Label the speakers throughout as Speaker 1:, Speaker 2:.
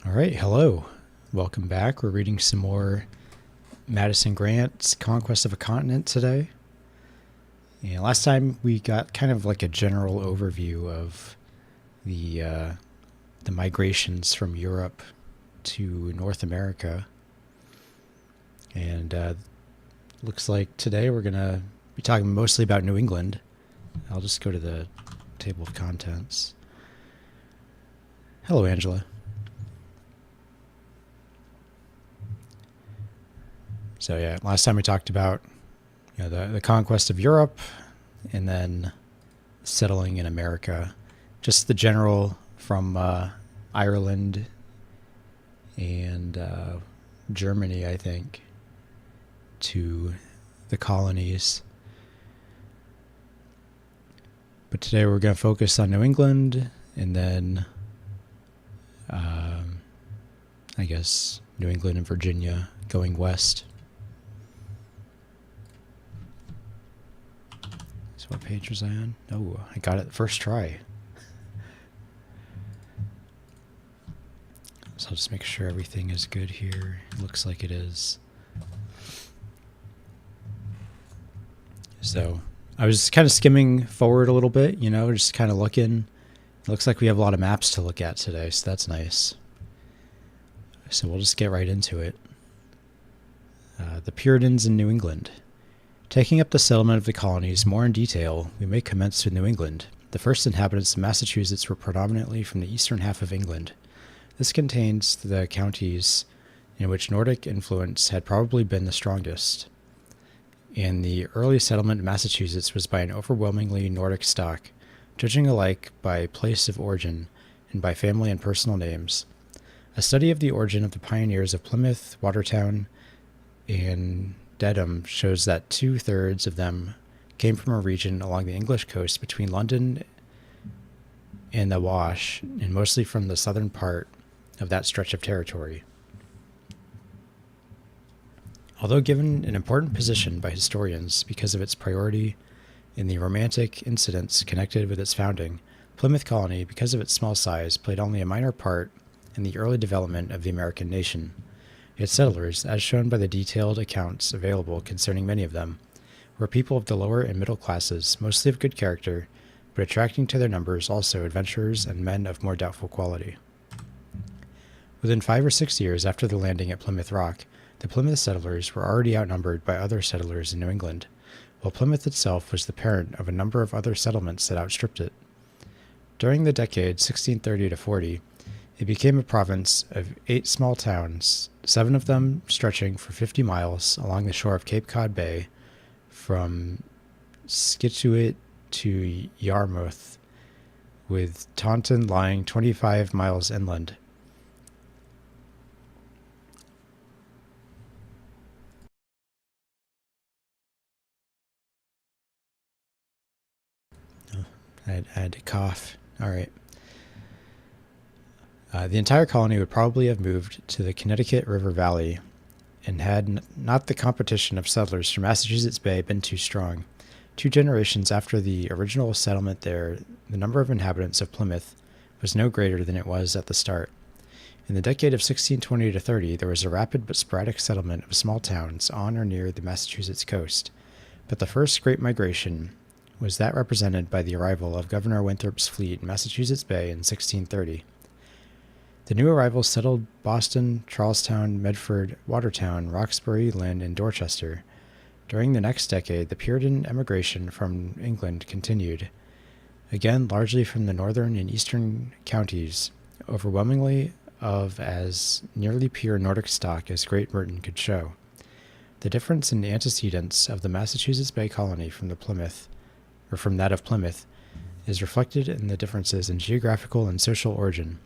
Speaker 1: All right, hello. Welcome back. We're reading some more Madison Grant's Conquest of a Continent today. And last time we got kind of like a general overview of the the migrations from Europe to North America. And looks like today we're going to be talking mostly about New England. I'll just go to the table of contents. Hello, Angela. So yeah, last time we talked about the conquest of Europe and then settling in America. Just the general from Ireland and Germany, I think, to the colonies. But today we're going to focus on New England and then I guess New England and Virginia going west. So what page was I on? Oh, I got it the first try. So I'll just make sure everything is good here. It looks like it is. So I was kind of skimming forward a little bit, just kind of looking. It looks like we have a lot of maps to look at today, so that's nice. So we'll just get right into it. The Puritans in New England. Taking up the settlement of the colonies more in detail, we may commence with New England. The first inhabitants of Massachusetts were predominantly from the eastern half of England. This contains the counties in which Nordic influence had probably been the strongest. And the early settlement of Massachusetts was by an overwhelmingly Nordic stock, judging alike by place of origin and by family and personal names. A study of the origin of the pioneers of Plymouth, Watertown, and Dedham shows that 2/3 of them came from a region along the English coast between London and the Wash, and mostly from the southern part of that stretch of territory. Although given an important position by historians because of its priority in the romantic incidents connected with its founding, Plymouth Colony, because of its small size, played only a minor part in the early development of the American nation. Its settlers, as shown by the detailed accounts available concerning many of them, were people of the lower and middle classes, mostly of good character, but attracting to their numbers also adventurers and men of more doubtful quality. Within 5 or 6 years after the landing at Plymouth Rock, the Plymouth settlers were already outnumbered by other settlers in New England, while Plymouth itself was the parent of a number of other settlements that outstripped it. During the decade 1630 to 40, it became a province of 8 small towns, 7 of them stretching for 50 miles along the shore of Cape Cod Bay from Scituate to Yarmouth, with Taunton lying 25 miles inland. I had to cough. All right. The entire colony would probably have moved to the Connecticut River Valley, and had not the competition of settlers from Massachusetts Bay been too strong. 2 generations after the original settlement there, the number of inhabitants of Plymouth was no greater than it was at the start. In the decade of 1620 to 30, there was a rapid but sporadic settlement of small towns on or near the Massachusetts coast, but the first great migration was that represented by the arrival of Governor Winthrop's fleet in Massachusetts Bay in 1630. The new arrivals settled Boston, Charlestown, Medford, Watertown, Roxbury, Lynn, and Dorchester. During the next decade, the Puritan emigration from England continued, again largely from the northern and eastern counties, overwhelmingly of as nearly pure Nordic stock as Great Britain could show. The difference in the antecedents of the Massachusetts Bay Colony from that of Plymouth is reflected in the differences in geographical and social origin.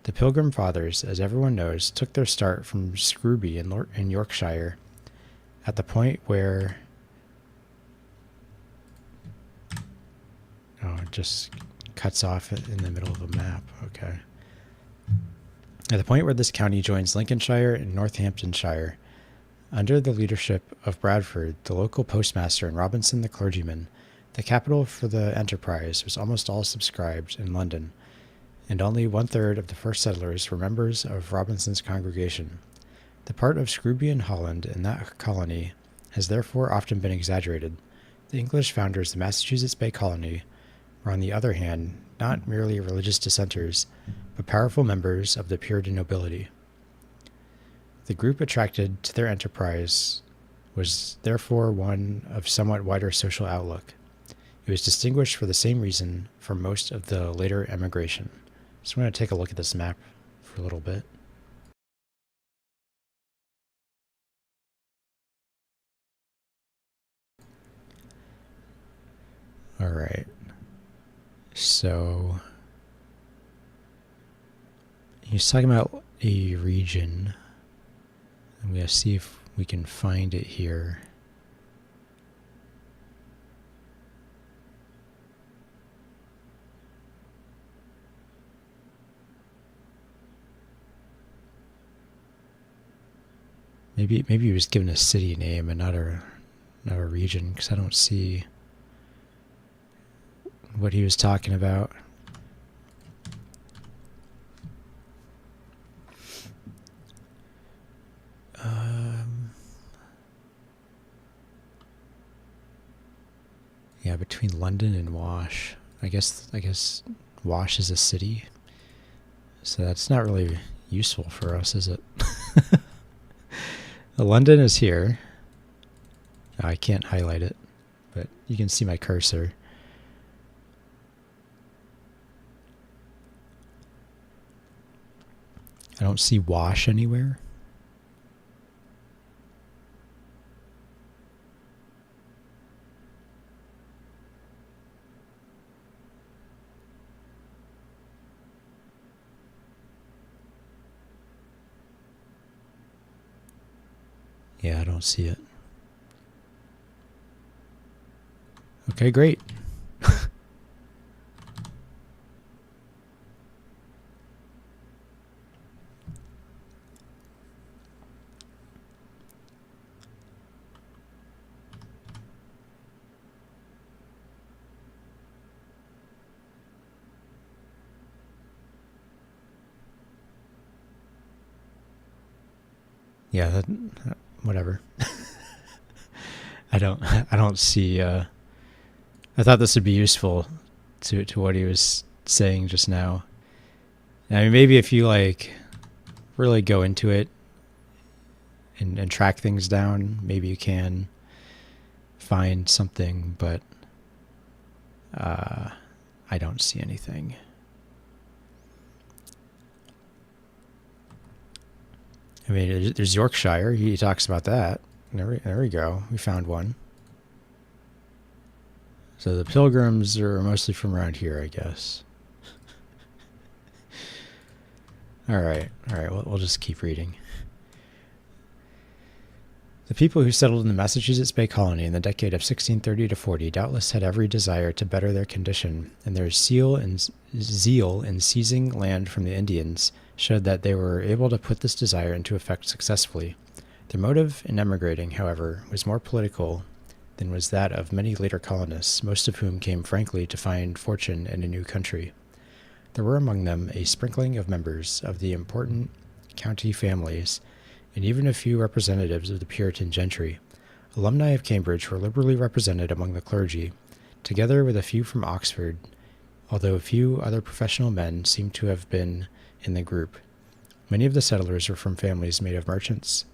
Speaker 1: The Pilgrim Fathers, as everyone knows, took their start from Scrooby in Yorkshire, at the point where... Oh, it just cuts off in the middle of a map. Okay. At the point where this county joins Lincolnshire and Northamptonshire, under the leadership of Bradford, the local postmaster, and Robinson the clergyman, the capital for the enterprise was almost all subscribed in London, and only 1/3 of the first settlers were members of Robinson's congregation. The part of Scroobian Holland in that colony has therefore often been exaggerated. The English founders of the Massachusetts Bay Colony were, on the other hand, not merely religious dissenters, but powerful members of the Puritan nobility. The group attracted to their enterprise was therefore one of somewhat wider social outlook. It was distinguished for the same reason from most of the later emigration. So I'm going to take a look at this map for a little bit. All right. So he's talking about a region. I'm going to see if we can find it here. Maybe he was given a city name and not a region, because I don't see what he was talking about. Yeah, between London and Wash. I guess Wash is a city, so that's not really useful for us, is it? London is here. I can't highlight it, but you can see my cursor. I don't see Wash anywhere. Yeah, I don't see it. Okay, great. Yeah, whatever. I don't see. I thought this would be useful to what he was saying just now. I mean, maybe if you like really go into it and track things down, maybe you can find something, but I don't see anything. I mean, there's Yorkshire. He talks about that. There we go. We found one. So the Pilgrims are mostly from around here, I guess. All right. We'll just keep reading. The people who settled in the Massachusetts Bay Colony in the decade of 1630 to 40 doubtless had every desire to better their condition, and their zeal in seizing land from the Indians showed that they were able to put this desire into effect successfully. Their motive in emigrating, however, was more political than was that of many later colonists, most of whom came frankly to find fortune in a new country. There were among them a sprinkling of members of the important county families, and even a few representatives of the Puritan gentry. Alumni of Cambridge were liberally represented among the clergy, together with a few from Oxford, although a few other professional men seem to have been in the group. Many of the settlers were from families made of merchants,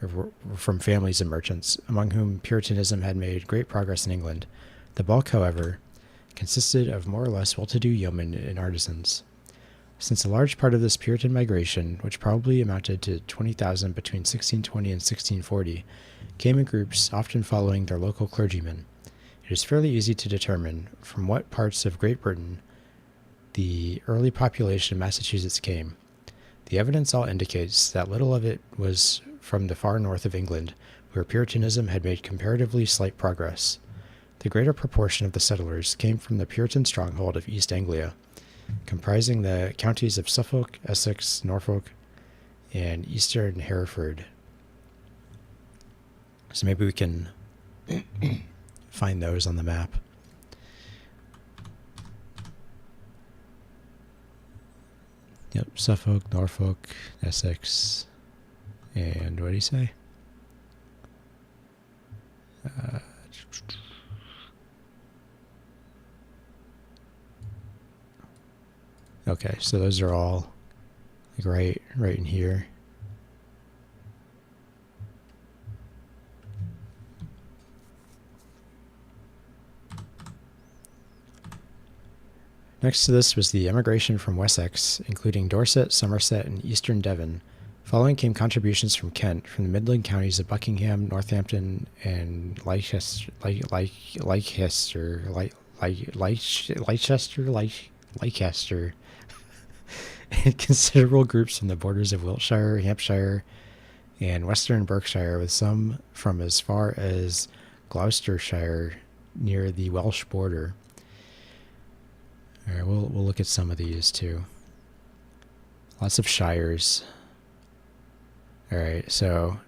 Speaker 1: or were from families of merchants, among whom Puritanism had made great progress in England. The bulk, however, consisted of more or less well-to-do yeomen and artisans. Since a large part of this Puritan migration, which probably amounted to 20,000 between 1620 and 1640, came in groups often following their local clergymen, it is fairly easy to determine from what parts of Great Britain the early population of Massachusetts came. The evidence all indicates that little of it was from the far north of England, where Puritanism had made comparatively slight progress. The greater proportion of the settlers came from the Puritan stronghold of East Anglia, comprising the counties of Suffolk, Essex, Norfolk, and eastern Hereford. So maybe we can find those on the map. Yep, Suffolk, Norfolk, Essex, and what did he say? Okay, so those are all like right in here. Next to this was the emigration from Wessex, including Dorset, Somerset, and eastern Devon. Following came contributions from Kent, from the Midland counties of Buckingham, Northampton, and Leicester, and considerable groups from the borders of Wiltshire, Hampshire, and western Berkshire, with some from as far as Gloucestershire near the Welsh border. All right, we'll look at some of these too. Lots of shires. All right, so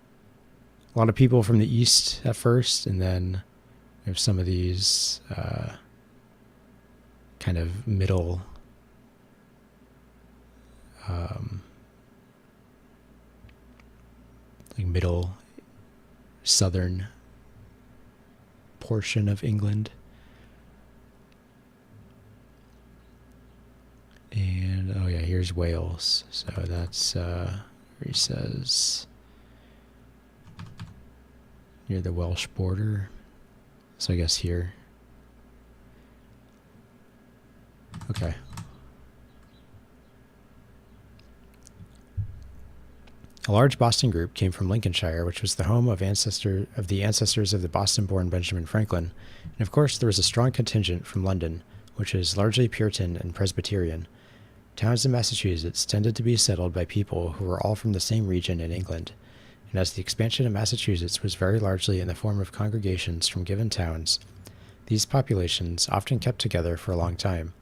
Speaker 1: a lot of people from the east at first, and then we have some of these kind of middle like middle southern portion of England. And oh yeah, here's Wales. So that's where he says near the Welsh border. So I guess here. Okay. A large Boston group came from Lincolnshire, which was the home of the ancestors of the Boston-born Benjamin Franklin. And of course, there was a strong contingent from London, which is largely Puritan and Presbyterian. Towns in Massachusetts tended to be settled by people who were all from the same region in England. And as the expansion of Massachusetts was very largely in the form of congregations from given towns, these populations often kept together for a long time.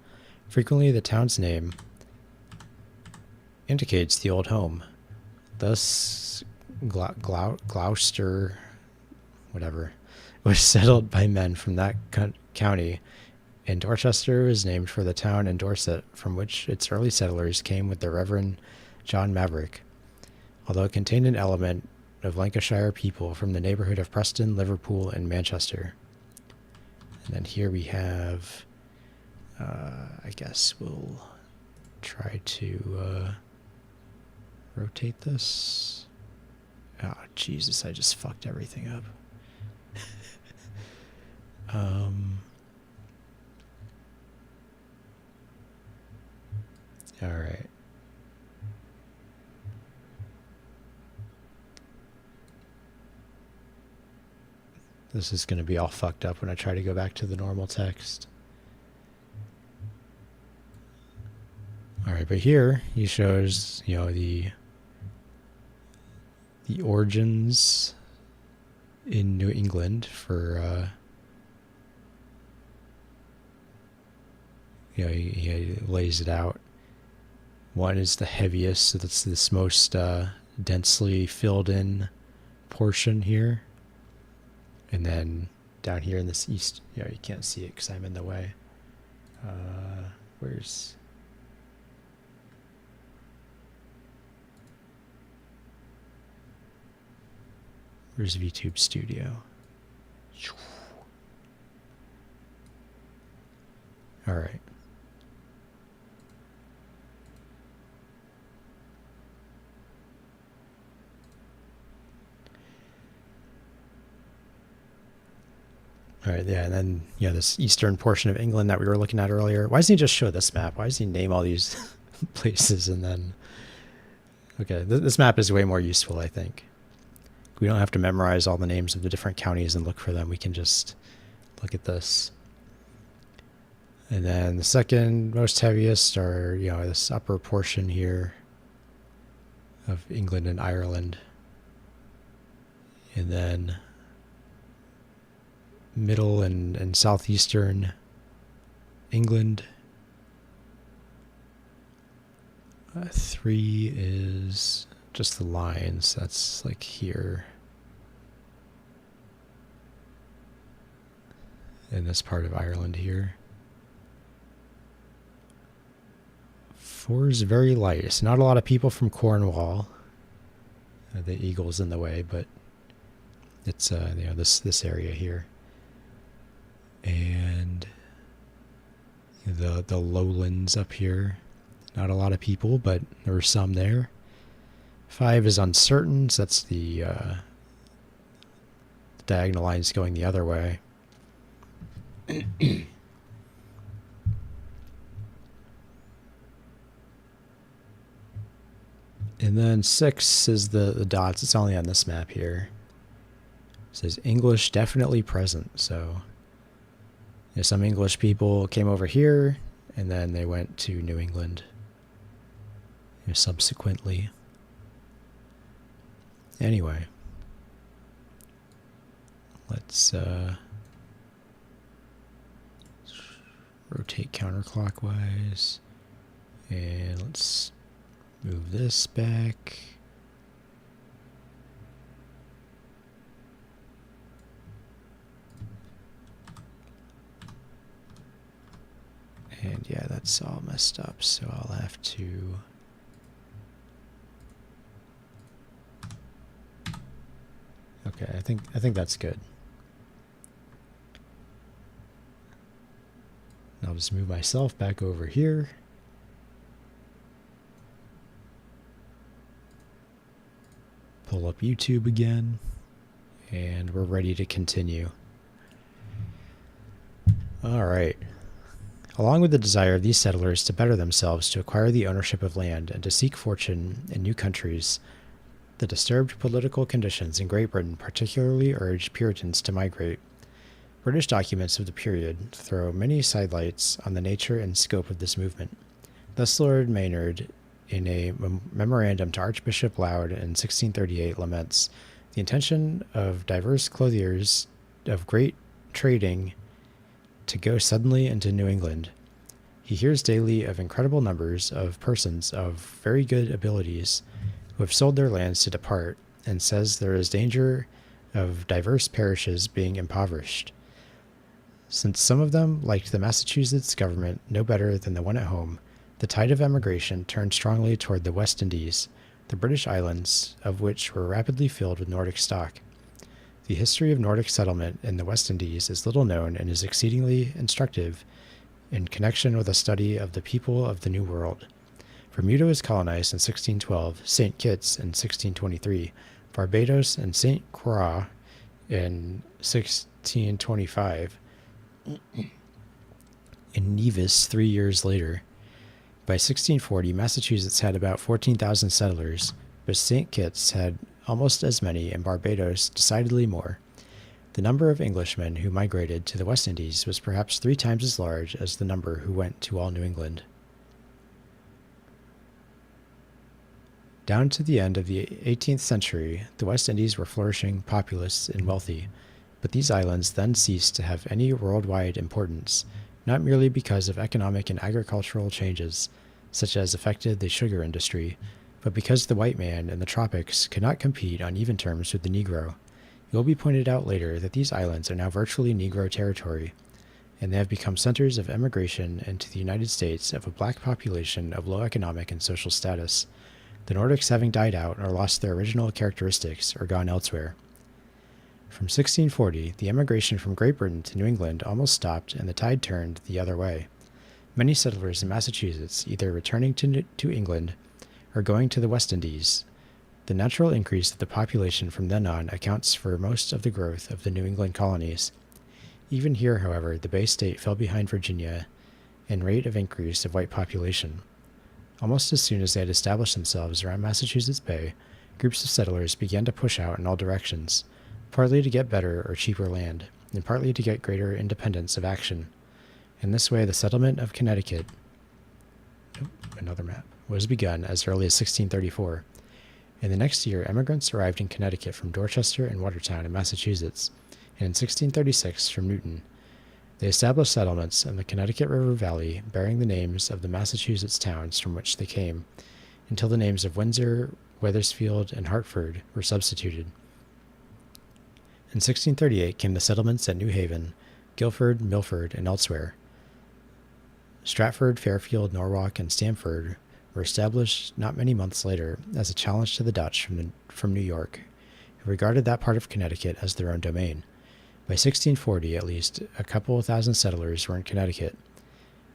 Speaker 1: Frequently, the town's name indicates the old home. Thus, Gloucester, whatever, was settled by men from that county, and Dorchester was named for the town in Dorset from which its early settlers came with the Reverend John Maverick, although it contained an element of Lancashire people from the neighborhood of Preston, Liverpool, and Manchester. And then here we have, I guess we'll try to rotate this. Oh, Jesus, I just fucked everything up. All right. This is going to be all fucked up when I try to go back to the normal text. All right, but here he shows, the origins in New England for, he lays it out. One is the heaviest, so that's this most densely filled in portion here. And then down here in this east, you can't see it because I'm in the way. Where's VTube Studio? All right. All right, yeah, and then this eastern portion of England that we were looking at earlier. Why doesn't he just show this map? Why does he name all these places and then? Okay, this map is way more useful, I think. We don't have to memorize all the names of the different counties and look for them. We can just look at this. And then the second most heaviest are, this upper portion here of England and Ireland. And then middle and southeastern England. 3 is just the lines. That's like here. In this part of Ireland here. 4 is very light. It's not a lot of people from Cornwall. The eagle's in the way, but it's this area here. And the lowlands up here. Not a lot of people, but there were some there. 5 is uncertain, so that's the diagonal lines going the other way. And then 6 is the dots. It's only on this map here. It says English definitely present. So some English people came over here, and then they went to New England subsequently. Anyway, let's rotate counterclockwise, and let's move this back. And yeah, that's all messed up, so I'll have to... Okay, I think that's good. I'll just move myself back over here. Pull up YouTube again, and we're ready to continue. All right. Along with the desire of these settlers to better themselves, to acquire the ownership of land, and to seek fortune in new countries, the disturbed political conditions in Great Britain particularly urged Puritans to migrate. British documents of the period throw many sidelights on the nature and scope of this movement. Thus Lord Maynard, in a memorandum to Archbishop Laud in 1638, laments the intention of divers clothiers of great trading to go suddenly into New England. He hears daily of incredible numbers of persons of very good abilities who have sold their lands to depart, and says there is danger of divers parishes being impoverished. Since some of them liked the Massachusetts government no better than the one at home, the tide of emigration turned strongly toward the West Indies, the British islands of which were rapidly filled with Nordic stock. The history of Nordic settlement in the West Indies is little known and is exceedingly instructive in connection with a study of the people of the New World. Bermuda was colonized in 1612, St. Kitts in 1623, Barbados and St. Croix in 1625, and Nevis 3 years later. By 1640, Massachusetts had about 14,000 settlers, but St. Kitts had almost as many, and Barbados decidedly more. The number of Englishmen who migrated to the West Indies was perhaps 3 times as large as the number who went to all New England. Down to the end of the 18th century, the West Indies were flourishing, populous, and wealthy, but these islands then ceased to have any worldwide importance, not merely because of economic and agricultural changes, such as affected the sugar industry, but because the white man in the tropics could not compete on even terms with the Negro. It will be pointed out later that these islands are now virtually Negro territory, and they have become centers of emigration into the United States of a black population of low economic and social status, the Nordics having died out or lost their original characteristics or gone elsewhere. From 1640, the emigration from Great Britain to New England almost stopped, and the tide turned the other way. Many settlers in Massachusetts either returning to England or going to the West Indies. The natural increase of the population from then on accounts for most of the growth of the New England colonies. Even here, however, the Bay State fell behind Virginia in rate of increase of white population. Almost as soon as they had established themselves around Massachusetts Bay, groups of settlers began to push out in all directions, partly to get better or cheaper land, and partly to get greater independence of action. In this way, the settlement of Connecticut, another map, was begun as early as 1634. In the next year, emigrants arrived in Connecticut from Dorchester and Watertown in Massachusetts, and in 1636 from Newton. They established settlements in the Connecticut River Valley bearing the names of the Massachusetts towns from which they came, until the names of Windsor, Wethersfield, and Hartford were substituted. In 1638 came the settlements at New Haven, Guilford, Milford, and elsewhere. Stratford, Fairfield, Norwalk, and Stamford were established not many months later as a challenge to the Dutch from New York, who regarded that part of Connecticut as their own domain. By 1640, at least, a couple of thousand settlers were in Connecticut,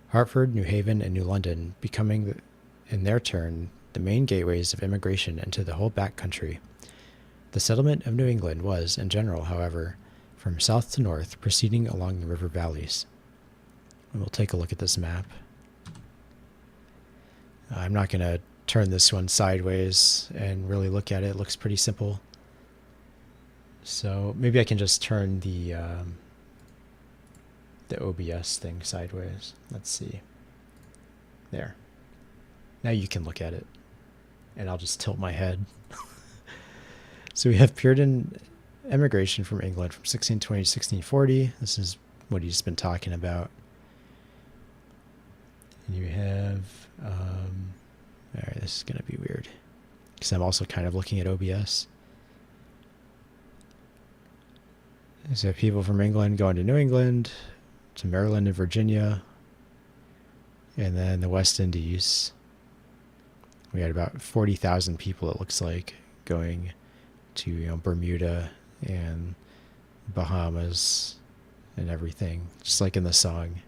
Speaker 1: Hartford, New Haven, and New London becoming, in their turn, the main gateways of immigration into the whole back country. The settlement of New England was, in general, however, from south to north, proceeding along the river valleys. And we'll take a look at this map. I'm not going to turn this one sideways and really look at it. It looks pretty simple. So maybe I can just turn the OBS thing sideways. Let's see. There. Now you can look at it. And I'll just tilt my head. So we have Puritan emigration from England from 1620 to 1640. This is what he's been talking about. And you have... Alright, this is going to be weird. Because I'm also kind of looking at OBS. So people from England going to New England, to Maryland and Virginia, and then the West Indies. We had about 40,000 people, it looks like, going to Bermuda and Bahamas and everything, just like in the song.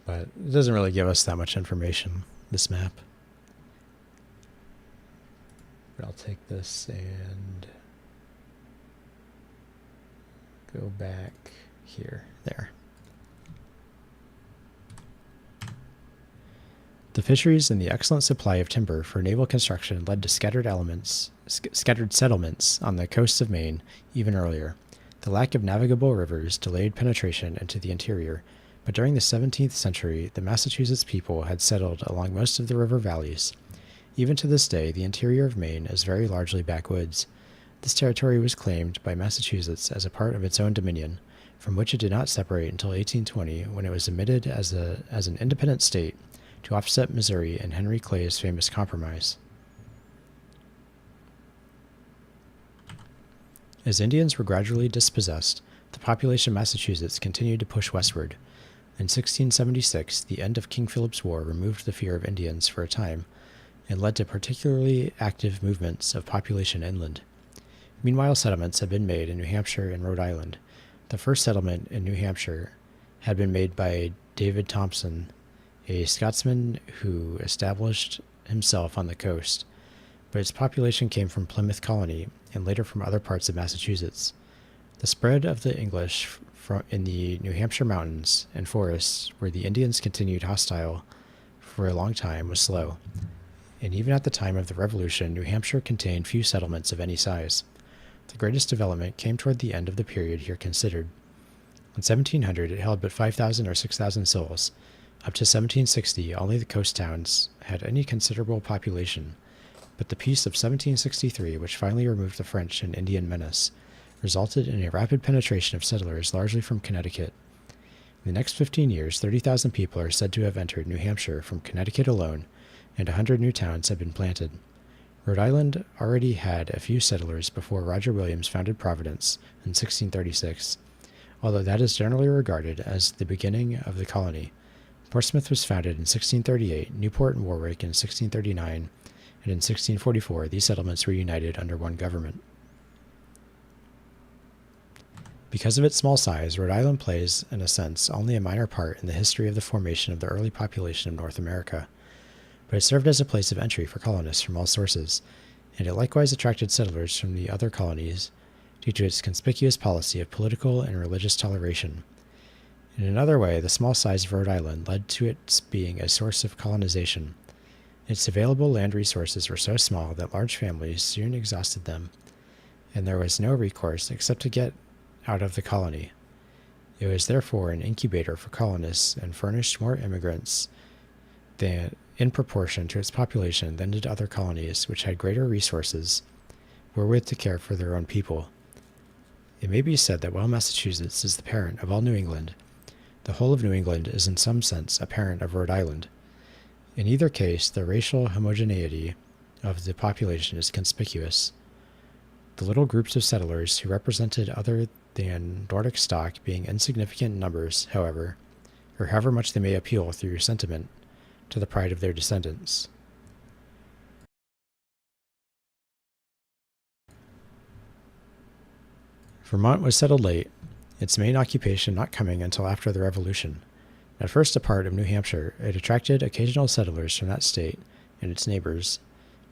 Speaker 1: But it doesn't really give us that much information, this map. But I'll take this and go back here. There. The fisheries and the excellent supply of timber for naval construction led to scattered settlements on the coasts of Maine even earlier. The lack of navigable rivers delayed penetration into the interior, but during the 17th century, the Massachusetts people had settled along most of the river valleys. Even to this day, the interior of Maine is very largely backwoods. This territory was claimed by Massachusetts as a part of its own dominion, from which it did not separate until 1820, when it was admitted as an independent state to offset Missouri in Henry Clay's famous Compromise. As Indians were gradually dispossessed, the population of Massachusetts continued to push westward. In 1676, the end of King Philip's War removed the fear of Indians for a time, and led to particularly active movements of population inland. Meanwhile, settlements had been made in New Hampshire and Rhode Island. The first settlement in New Hampshire had been made by David Thompson, a Scotsman who established himself on the coast, but its population came from Plymouth Colony and later from other parts of Massachusetts. The spread of the English in the New Hampshire mountains and forests, where the Indians continued hostile for a long time, was slow. And even at the time of the Revolution, New Hampshire contained few settlements of any size. The greatest development came toward the end of the period here considered. In 1700, it held but 5,000 or 6,000 souls. Up to 1760, only the coast towns had any considerable population, but the peace of 1763, which finally removed the French and Indian menace, resulted in a rapid penetration of settlers largely from Connecticut. In the next 15 years, 30,000 people are said to have entered New Hampshire from Connecticut alone, and 100 new towns have been planted. Rhode Island already had a few settlers before Roger Williams founded Providence in 1636, although that is generally regarded as the beginning of the colony. Portsmouth was founded in 1638, Newport and Warwick in 1639, and in 1644 these settlements were united under one government. Because of its small size, Rhode Island plays, in a sense, only a minor part in the history of the formation of the early population of North America, but it served as a place of entry for colonists from all sources, and it likewise attracted settlers from the other colonies due to its conspicuous policy of political and religious toleration. In another way, the small size of Rhode Island led to its being a source of colonization. Its available land resources were so small that large families soon exhausted them, and there was no recourse except to get out of the colony. It was therefore an incubator for colonists and furnished more immigrants than in proportion to its population than did other colonies which had greater resources wherewith to care for their own people. It may be said that while Massachusetts is the parent of all New England, the whole of New England is in some sense a parent of Rhode Island. In either case, the racial homogeneity of the population is conspicuous. The little groups of settlers who represented other than Nordic stock being insignificant in numbers, however, or however much they may appeal through sentiment to the pride of their descendants. Vermont was settled late, its main occupation not coming until after the Revolution. At first a part of New Hampshire, it attracted occasional settlers from that state and its neighbors,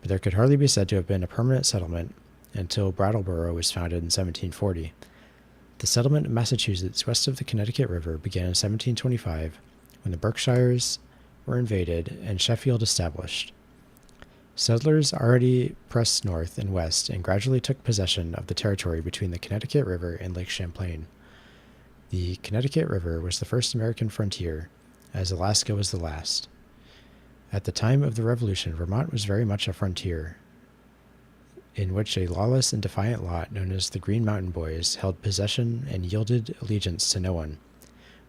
Speaker 1: but there could hardly be said to have been a permanent settlement until Brattleboro was founded in 1740. The settlement of Massachusetts west of the Connecticut River began in 1725, when the Berkshires were invaded and Sheffield established. Settlers already pressed north and west and gradually took possession of the territory between the Connecticut River and Lake Champlain. The Connecticut River was the first American frontier, as Alaska was the last. At the time of the Revolution, Vermont was very much a frontier, in which a lawless and defiant lot known as the Green Mountain Boys held possession and yielded allegiance to no one.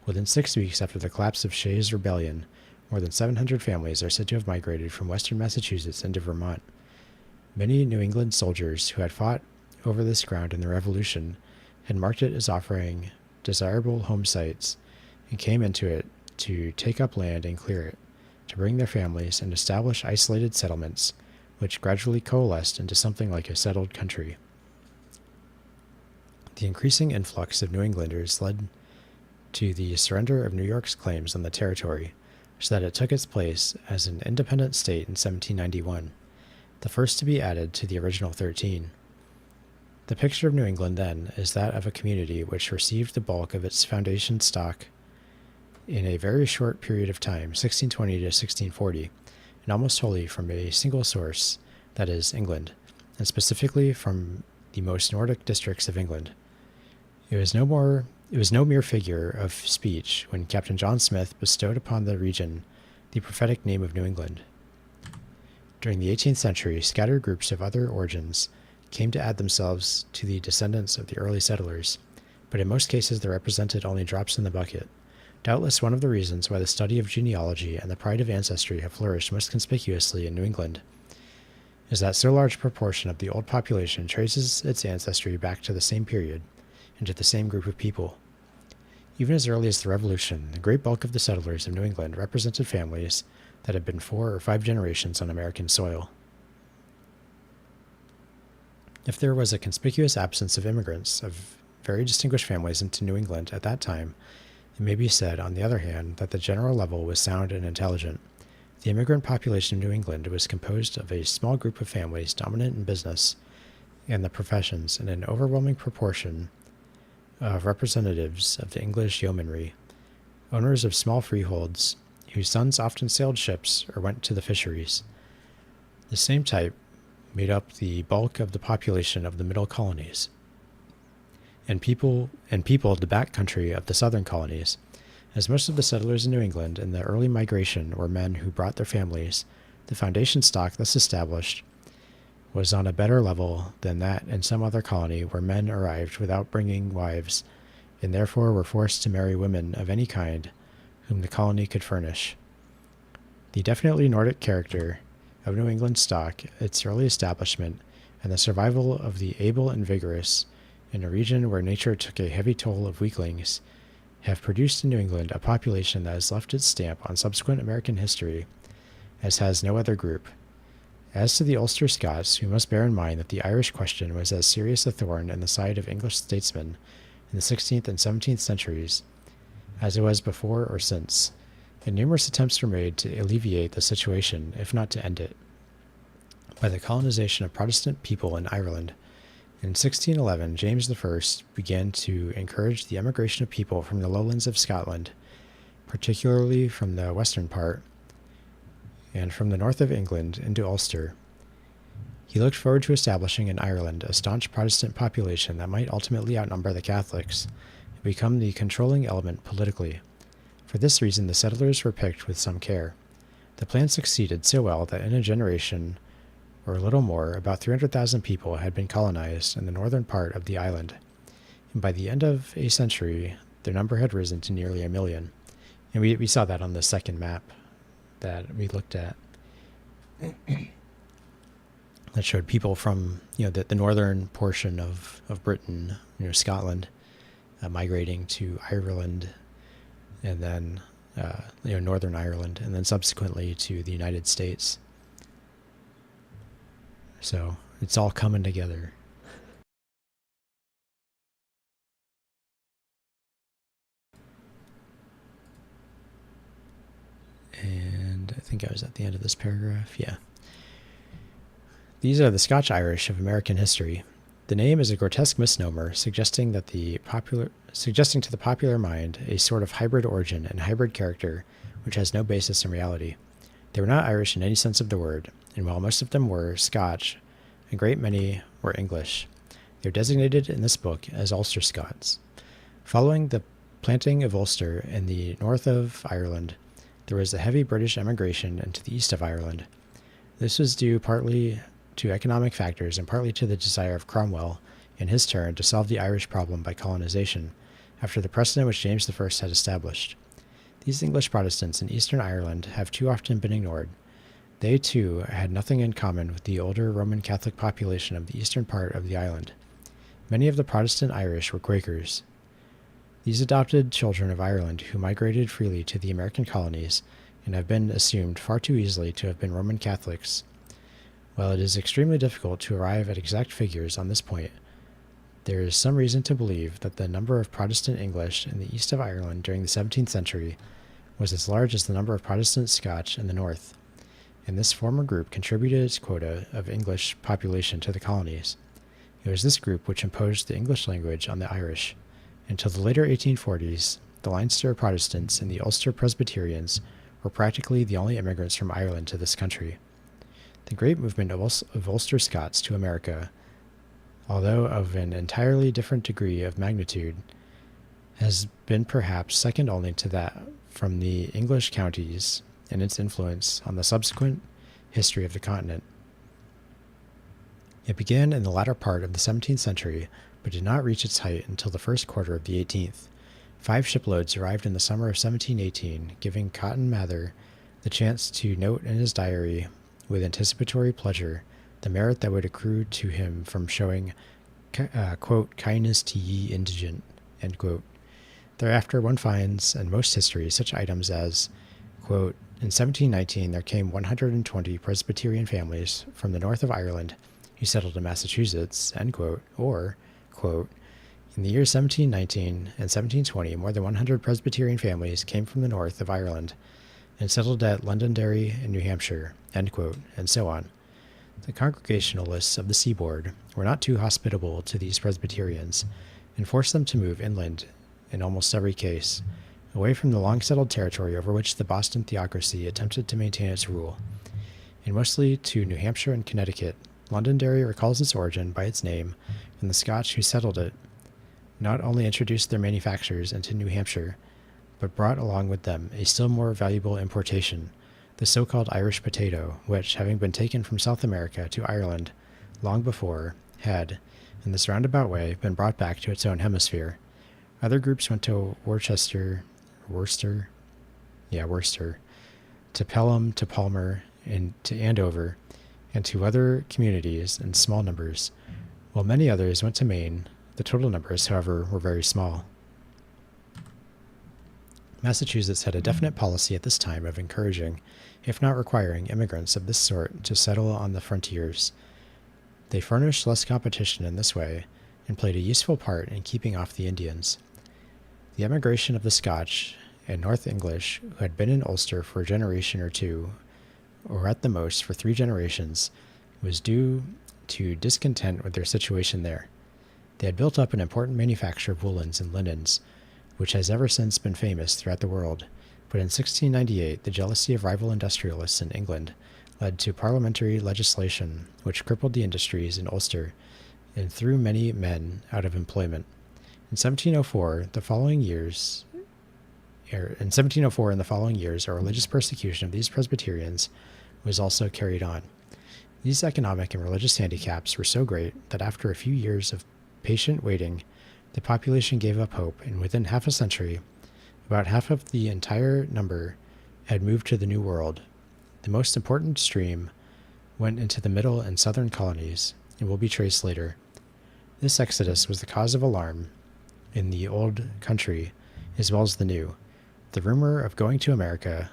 Speaker 1: Within 6 weeks after the collapse of Shays' Rebellion, more than 700 families are said to have migrated from western Massachusetts into Vermont. Many New England soldiers who had fought over this ground in the Revolution had marked it as offering desirable home sites and came into it to take up land and clear it, to bring their families and establish isolated settlements, which gradually coalesced into something like a settled country. The increasing influx of New Englanders led to the surrender of New York's claims on the territory, so that it took its place as an independent state in 1791, the first to be added to the original 13. The picture of New England then is that of a community which received the bulk of its foundation stock in a very short period of time, 1620 to 1640, and almost wholly from a single source, that is, England, and specifically from the most Nordic districts of England. It was no mere figure of speech when Captain John Smith bestowed upon the region the prophetic name of New England. During the 18th century, scattered groups of other origins came to add themselves to the descendants of the early settlers, but in most cases they represented only drops in the bucket. Doubtless one of the reasons why the study of genealogy and the pride of ancestry have flourished most conspicuously in New England is that so large a proportion of the old population traces its ancestry back to the same period and to the same group of people. Even as early as the Revolution, the great bulk of the settlers of New England represented families that had been 4 or 5 generations on American soil. If there was a conspicuous absence of immigrants of very distinguished families into New England at that time, it may be said, on the other hand, that the general level was sound and intelligent. The immigrant population of New England was composed of a small group of families dominant in business and the professions, and an overwhelming proportion of representatives of the English yeomanry, owners of small freeholds, whose sons often sailed ships or went to the fisheries. The same type made up the bulk of the population of the middle colonies, and peopled the back country of the southern colonies. As most of the settlers in New England in the early migration were men who brought their families, the foundation stock thus established was on a better level than that in some other colony where men arrived without bringing wives, and therefore were forced to marry women of any kind whom the colony could furnish. The definitely Nordic character of New England stock, its early establishment, and the survival of the able and vigorous in a region where nature took a heavy toll of weaklings, have produced in New England a population that has left its stamp on subsequent American history, as has no other group. As to the Ulster Scots, we must bear in mind that the Irish question was as serious a thorn in the side of English statesmen in the 16th and 17th centuries as it was before or since, and numerous attempts were made to alleviate the situation, if not to end it, by the colonization of Protestant people in Ireland. In 1611, James I began to encourage the emigration of people from the lowlands of Scotland, particularly from the western part, and from the north of England into Ulster. He looked forward to establishing in Ireland a staunch Protestant population that might ultimately outnumber the Catholics and become the controlling element politically. For this reason, the settlers were picked with some care. The plan succeeded so well that in a generation, or a little more, about 300,000 people had been colonized in the northern part of the island, and by the end of a century, their number had risen to nearly 1 million. And we saw that on the second map that we looked at. that showed people from the northern portion of Britain, Scotland, migrating to Ireland, and then Northern Ireland, and then subsequently to the United States. So it's all coming together. And I think I was at the end of this paragraph. Yeah. These are the Scotch-Irish of American history. The name is a grotesque misnomer, suggesting to the popular mind a sort of hybrid origin and hybrid character which has no basis in reality. They were not Irish in any sense of the word, and while most of them were Scotch, a great many were English. They are designated in this book as Ulster Scots. Following the planting of Ulster in the north of Ireland, there was a heavy British emigration into the east of Ireland. This was due partly to economic factors and partly to the desire of Cromwell, in his turn, to solve the Irish problem by colonization, after the precedent which James I had established. These English Protestants in eastern Ireland have too often been ignored. They, too, had nothing in common with the older Roman Catholic population of the eastern part of the island. Many of the Protestant Irish were Quakers. These adopted children of Ireland who migrated freely to the American colonies and have been assumed far too easily to have been Roman Catholics. While it is extremely difficult to arrive at exact figures on this point, there is some reason to believe that the number of Protestant English in the east of Ireland during the 17th century was as large as the number of Protestant Scotch in the north, and this former group contributed its quota of English population to the colonies. It was this group which imposed the English language on the Irish. Until the later 1840s, the Leinster Protestants and the Ulster Presbyterians were practically the only immigrants from Ireland to this country. The great movement of Ulster Scots to America, although of an entirely different degree of magnitude, has been perhaps second only to that from the English counties in its influence on the subsequent history of the continent. It began in the latter part of the 17th century, but did not reach its height until the first quarter of the 18th. 5 shiploads arrived in the summer of 1718, giving Cotton Mather the chance to note in his diary with anticipatory pleasure the merit that would accrue to him from showing, quote, kindness to ye indigent, end quote. Thereafter one finds in most histories such items as, quote, in 1719 there came 120 Presbyterian families from the north of Ireland who settled in Massachusetts, end quote, or, quote, in the years 1719 and 1720 more than 100 Presbyterian families came from the north of Ireland and settled at Londonderry in New Hampshire, end quote, and so on. The Congregationalists of the seaboard were not too hospitable to these Presbyterians, and forced them to move inland in almost every case, away from the long-settled territory over which the Boston theocracy attempted to maintain its rule, and mostly to New Hampshire and Connecticut. Londonderry recalls its origin by its name, and the Scotch who settled it not only introduced their manufactures into New Hampshire, but brought along with them a still more valuable importation, the so-called Irish potato, which, having been taken from South America to Ireland long before, had, in this roundabout way, been brought back to its own hemisphere. Other groups went to Worcester, to Pelham, to Palmer, and to Andover, and to other communities in small numbers, while many others went to Maine. The total numbers, however, were very small. Massachusetts had a definite policy at this time of encouraging, if not requiring, immigrants of this sort to settle on the frontiers. They furnished less competition in this way, and played a useful part in keeping off the Indians. The emigration of the Scotch and North English, who had been in Ulster for a generation or two, or at the most for 3 generations, was due to discontent with their situation there. They had built up an important manufacture of woolens and linens, which has ever since been famous throughout the world, but in 1698 the jealousy of rival industrialists in England led to parliamentary legislation which crippled the industries in Ulster and threw many men out of employment. In 1704 and the following years, a religious persecution of these Presbyterians was also carried on. These economic and religious handicaps were so great that after a few years of patient waiting, the population gave up hope, and within half a century, about half of the entire number had moved to the New World. The most important stream went into the middle and southern colonies and will be traced later. This exodus was the cause of alarm in the old country as well as the new. The rumor of going to America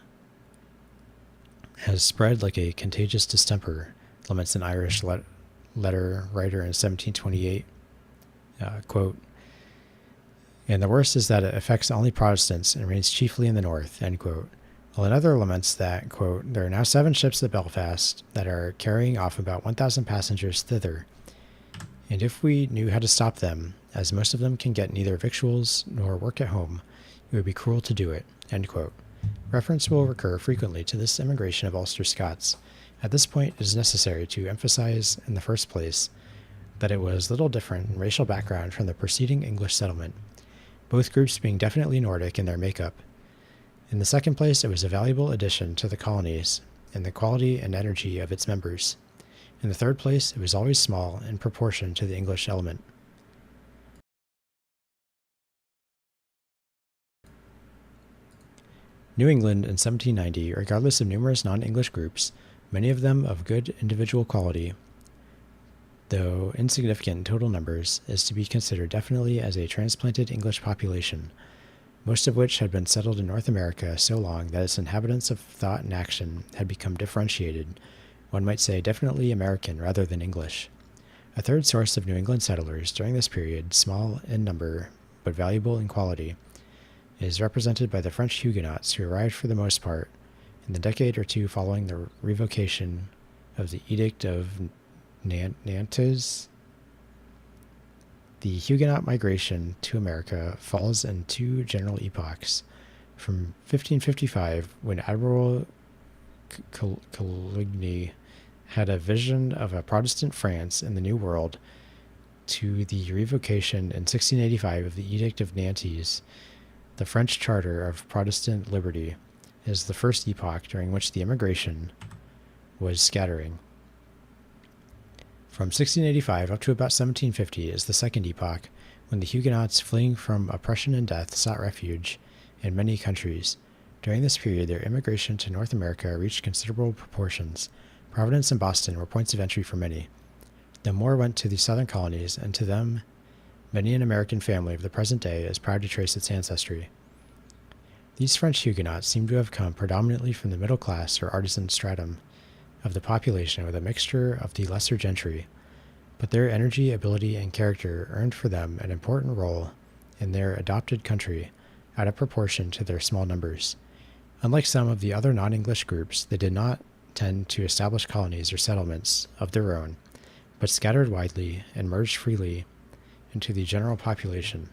Speaker 1: has spread like a contagious distemper, laments an Irish letter writer in 1728. Quote, and the worst is that it affects only Protestants and reigns chiefly in the north, end quote. While another laments that, quote, there are now 7 ships at Belfast that are carrying off about 1,000 passengers thither, and if we knew how to stop them, as most of them can get neither victuals nor work at home, it would be cruel to do it, end quote. Reference will recur frequently to this immigration of Ulster Scots. At this point, it is necessary to emphasize, in the first place, that it was little different in racial background from the preceding English settlement, both groups being definitely Nordic in their makeup. In the second place, it was a valuable addition to the colonies in the quality and energy of its members. In the third place, it was always small in proportion to the English element. New England in 1790, regardless of numerous non-English groups, many of them of good individual quality, though insignificant in total numbers, is to be considered definitely as a transplanted English population, most of which had been settled in North America so long that its inhabitants of thought and action had become differentiated, one might say definitely American rather than English. A third source of New England settlers during this period, small in number but valuable in quality, is represented by the French Huguenots who arrived for the most part in the decade or two following the revocation of the Edict of Nantes. The Huguenot migration to America falls in 2 general epochs. From 1555, when Admiral Coligny had a vision of a Protestant France in the New World, to the revocation in 1685 of the Edict of Nantes, the French Charter of Protestant Liberty, is the first epoch during which the immigration was scattering. From 1685 up to about 1750 is the second epoch, when the Huguenots fleeing from oppression and death sought refuge in many countries. During this period, their immigration to North America reached considerable proportions. Providence and Boston were points of entry for many. The more went to the southern colonies, and to them many an American family of the present day is proud to trace its ancestry. These French Huguenots seem to have come predominantly from the middle class or artisan stratum of the population with a mixture of the lesser gentry, but their energy, ability, and character earned for them an important role in their adopted country out of proportion to their small numbers. Unlike some of the other non-English groups, they did not tend to establish colonies or settlements of their own, but scattered widely and merged freely into the general population.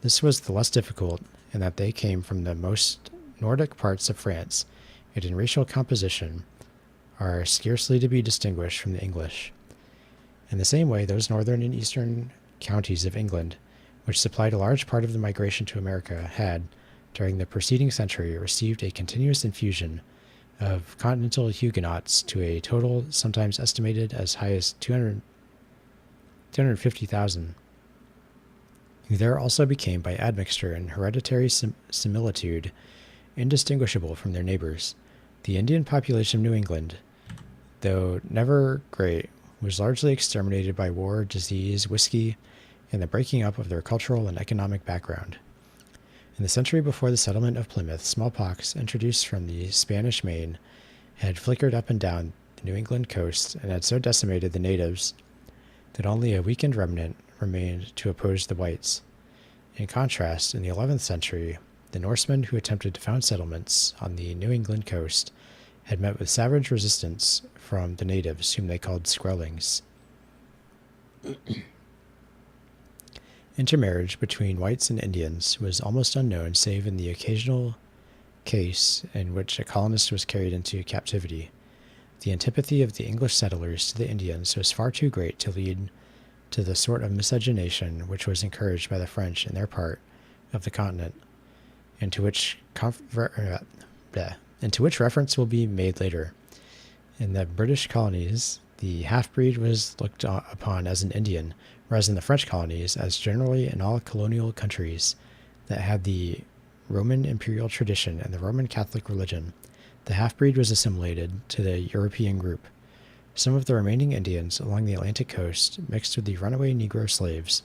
Speaker 1: This was the less difficult in that they came from the most Nordic parts of France, and in racial composition are scarcely to be distinguished from the English. In the same way, those northern and eastern counties of England, which supplied a large part of the migration to America, had, during the preceding century, received a continuous infusion of continental Huguenots to a total sometimes estimated as high as 250,000, who there also became by admixture and hereditary similitude indistinguishable from their neighbors. The Indian population of New England, though never great, was largely exterminated by war, disease, whiskey, and the breaking up of their cultural and economic background. In the century before the settlement of Plymouth, smallpox, introduced from the Spanish Main, had flickered up and down the New England coast and had so decimated the natives that only a weakened remnant remained to oppose the whites. In contrast, in the 11th century, the Norsemen who attempted to found settlements on the New England coast had met with savage resistance from the natives, whom they called Skrellings. Intermarriage between whites and Indians was almost unknown save in the occasional case in which a colonist was carried into captivity. The antipathy of the English settlers to the Indians was far too great to lead to the sort of miscegenation which was encouraged by the French in their part of the continent, and to which reference will be made later. In the British colonies, the half-breed was looked upon as an Indian, whereas in the French colonies, as generally in all colonial countries that had the Roman imperial tradition and the Roman Catholic religion, the half-breed was assimilated to the European group. Some of the remaining Indians along the Atlantic coast mixed with the runaway Negro slaves,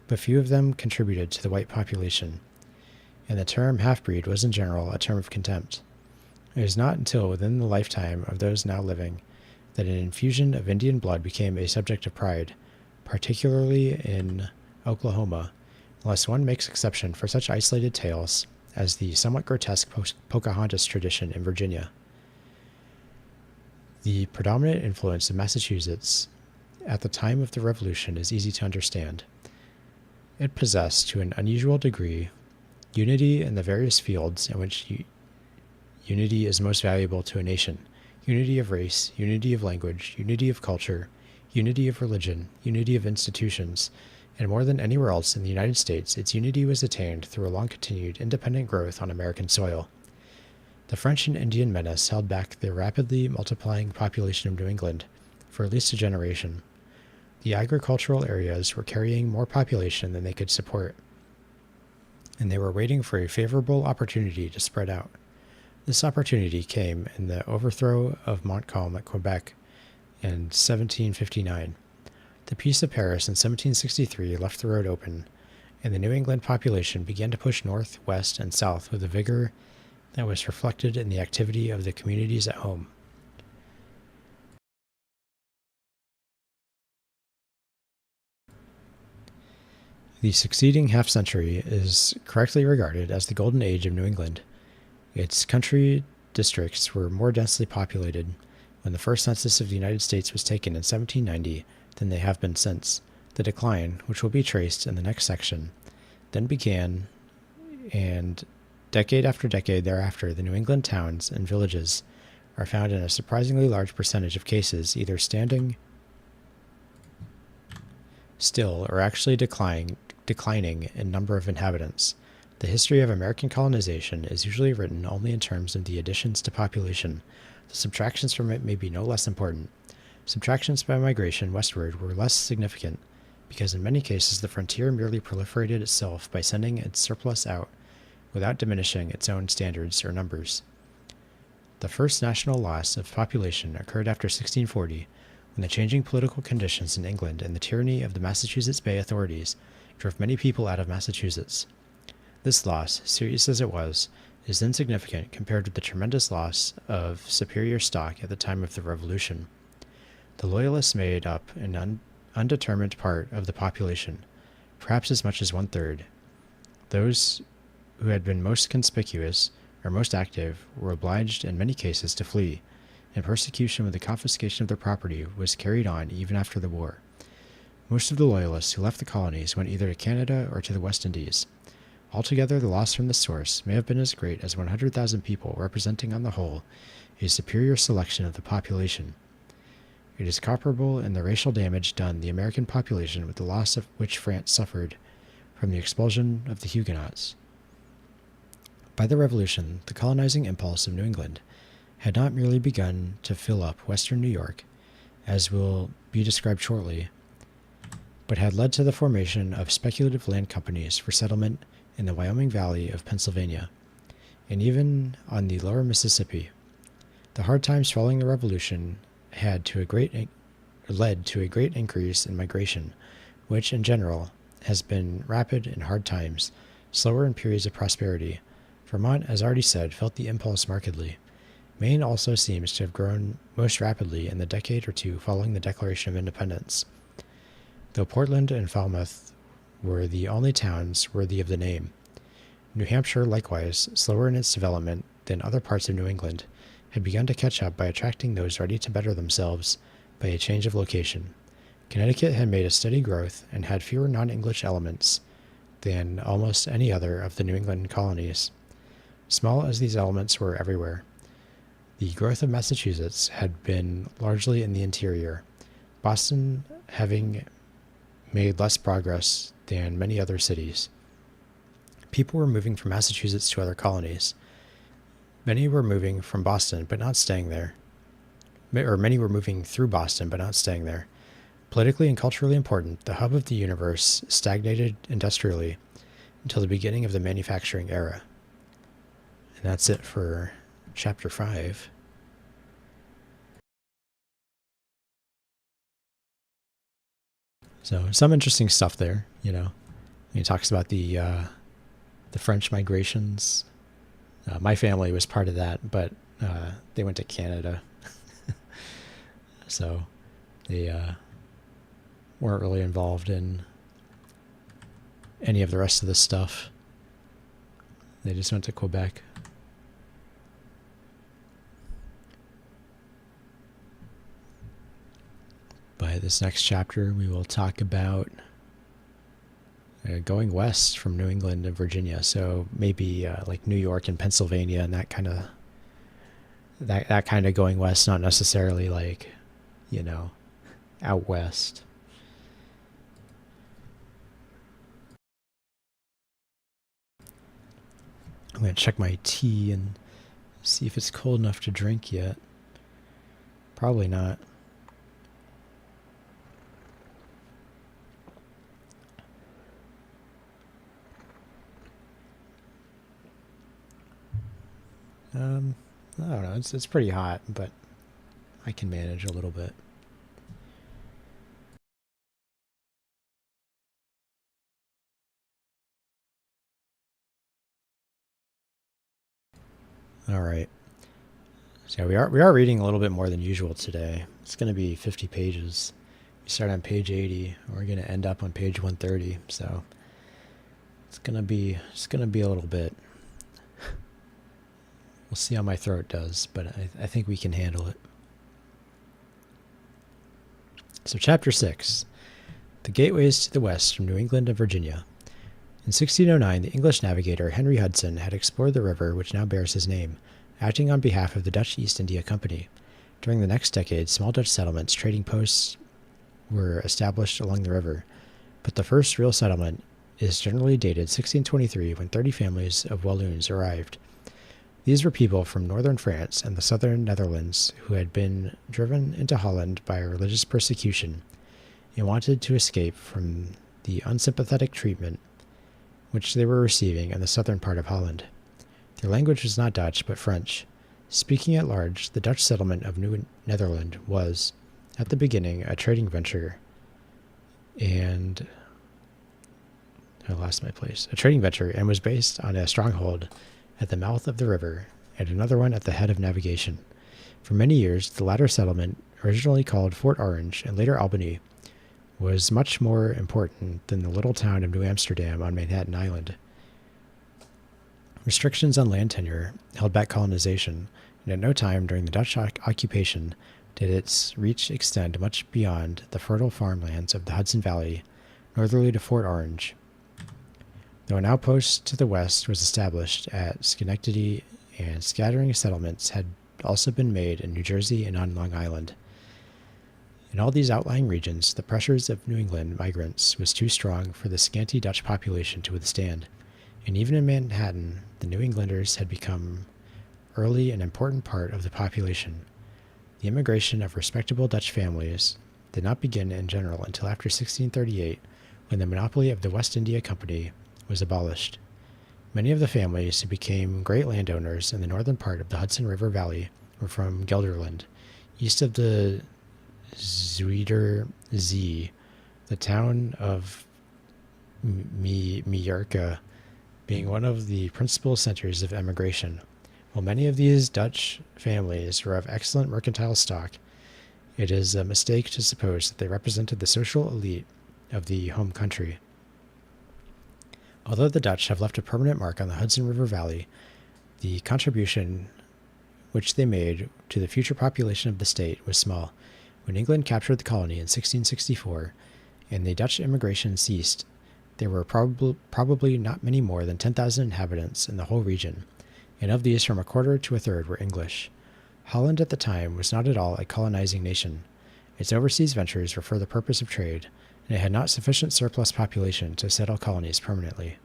Speaker 1: but few of them contributed to the white population, and the term half-breed was in general a term of contempt. It was not until within the lifetime of those now living that an infusion of Indian blood became a subject of pride, particularly in Oklahoma, unless one makes exception for such isolated tales as the somewhat grotesque Pocahontas tradition in Virginia. The predominant influence of Massachusetts at the time of the Revolution is easy to understand. It possessed, to an unusual degree, unity in the various fields in which unity is most valuable to a nation: unity of race, unity of language, unity of culture, unity of religion, unity of institutions, and more than anywhere else in the United States, its unity was attained through a long-continued independent growth on American soil. The French and Indian menace held back the rapidly multiplying population of New England for at least a generation. The agricultural areas were carrying more population than they could support, and they were waiting for a favorable opportunity to spread out. This opportunity came in the overthrow of Montcalm at Quebec in 1759. The Peace of Paris in 1763 left the road open, and the New England population began to push north, west, and south with a vigor that was reflected in the activity of the communities at home. The succeeding half-century is correctly regarded as the golden age of New England. Its country districts were more densely populated when the first census of the United States was taken in 1790 than they have been since. The decline, which will be traced in the next section, then began, and decade after decade thereafter, the New England towns and villages are found in a surprisingly large percentage of cases either standing still or actually declining in number of inhabitants. The history of American colonization is usually written only in terms of the additions to population. The subtractions from it may be no less important. Subtractions by migration westward were less significant, because in many cases the frontier merely proliferated itself by sending its surplus out, without diminishing its own standards or numbers. The first national loss of population occurred after 1640, when the changing political conditions in England and the tyranny of the Massachusetts Bay authorities drove many people out of Massachusetts. This loss, serious as it was, is insignificant compared with the tremendous loss of superior stock at the time of the Revolution. The Loyalists made up an undetermined part of the population, perhaps as much as one-third. Those who had been most conspicuous or most active were obliged in many cases to flee, and persecution with the confiscation of their property was carried on even after the war. Most of the Loyalists who left the colonies went either to Canada or to the West Indies. Altogether, the loss from this source may have been as great as 100,000 people, representing on the whole a superior selection of the population. It is comparable in the racial damage done the American population with the loss of which France suffered from the expulsion of the Huguenots. By the Revolution, the colonizing impulse of New England had not merely begun to fill up western New York, as will be described shortly, but had led to the formation of speculative land companies for settlement in the Wyoming Valley of Pennsylvania, and even on the lower Mississippi. The hard times following the Revolution led to a great increase in migration, which in general has been rapid in hard times, slower in periods of prosperity. Vermont, as already said, felt the impulse markedly. Maine also seems to have grown most rapidly in the decade or two following the Declaration of Independence, though Portland and Falmouth were the only towns worthy of the name. New Hampshire, likewise, slower in its development than other parts of New England, had begun to catch up by attracting those ready to better themselves by a change of location. Connecticut had made a steady growth and had fewer non-English elements than almost any other of the New England colonies. Small as these elements were everywhere, the growth of Massachusetts had been largely in the interior, Boston having made less progress than many other cities. People were moving from Massachusetts to other colonies. Many were moving from Boston, but not staying there. Or many were moving through Boston, but not staying there. Politically and culturally important, the hub of the universe stagnated industrially until the beginning of the manufacturing era. And that's it for Chapter 5. So some interesting stuff there, you know. He talks about the French migrations. My family was part of that, but they went to Canada, so they weren't really involved in any of the rest of this stuff. They just went to Quebec. By this next chapter, we will talk about going west from New England and Virginia. So maybe like New York and Pennsylvania and that kind of going west, not necessarily like, you know, out west. I'm going to check my tea and see if it's cold enough to drink yet. Probably not. I don't know. It's pretty hot, but I can manage a little bit. All right. So we are reading a little bit more than usual today. It's going to be 50 pages. We start on page 80. We're going to end up on page 130. So it's going to be a little bit. We'll see how my throat does, but I think we can handle it. So chapter 6, The Gateways to the West from New England and Virginia. In 1609, the English navigator Henry Hudson had explored the river which now bears his name, acting on behalf of the Dutch East India Company. During the next decade, small Dutch settlements, trading posts were established along the river, but the first real settlement is generally dated 1623 when 30 families of Walloons arrived. These were people from northern France and the southern Netherlands who had been driven into Holland by religious persecution and wanted to escape from the unsympathetic treatment which they were receiving in the southern part of Holland. Their language was not Dutch, but French. Speaking at large, the Dutch settlement of New Netherland was, at the beginning, a trading venture, and I lost my place. A trading venture, and was based on a stronghold at the mouth of the river, and another one at the head of navigation. For many years, the latter settlement, originally called Fort Orange and later Albany, was much more important than the little town of New Amsterdam on Manhattan Island. Restrictions on land tenure held back colonization, and at no time during the Dutch occupation did its reach extend much beyond the fertile farmlands of the Hudson Valley, northerly to Fort Orange. Though an outpost to the west was established at Schenectady, and scattering settlements had also been made in New Jersey and on Long Island. In all these outlying regions, the pressures of New England migrants was too strong for the scanty Dutch population to withstand, and even in Manhattan, the New Englanders had become early an important part of the population. The immigration of respectable Dutch families did not begin in general until after 1638, when the monopoly of the West India Company was abolished. Many of the families who became great landowners in the northern part of the Hudson River Valley were from Gelderland, east of the Zuider Zee, the town of Mallorca being one of the principal centers of emigration. While many of these Dutch families were of excellent mercantile stock, it is a mistake to suppose that they represented the social elite of the home country. Although the Dutch have left a permanent mark on the Hudson River Valley, the contribution which they made to the future population of the state was small. When England captured the colony in 1664 and the Dutch immigration ceased, there were probably not many more than 10,000 inhabitants in the whole region, and of these from a quarter to a third were English. Holland at the time was not at all a colonizing nation. Its overseas ventures were for the purpose of trade, and it had not sufficient surplus population to settle colonies permanently.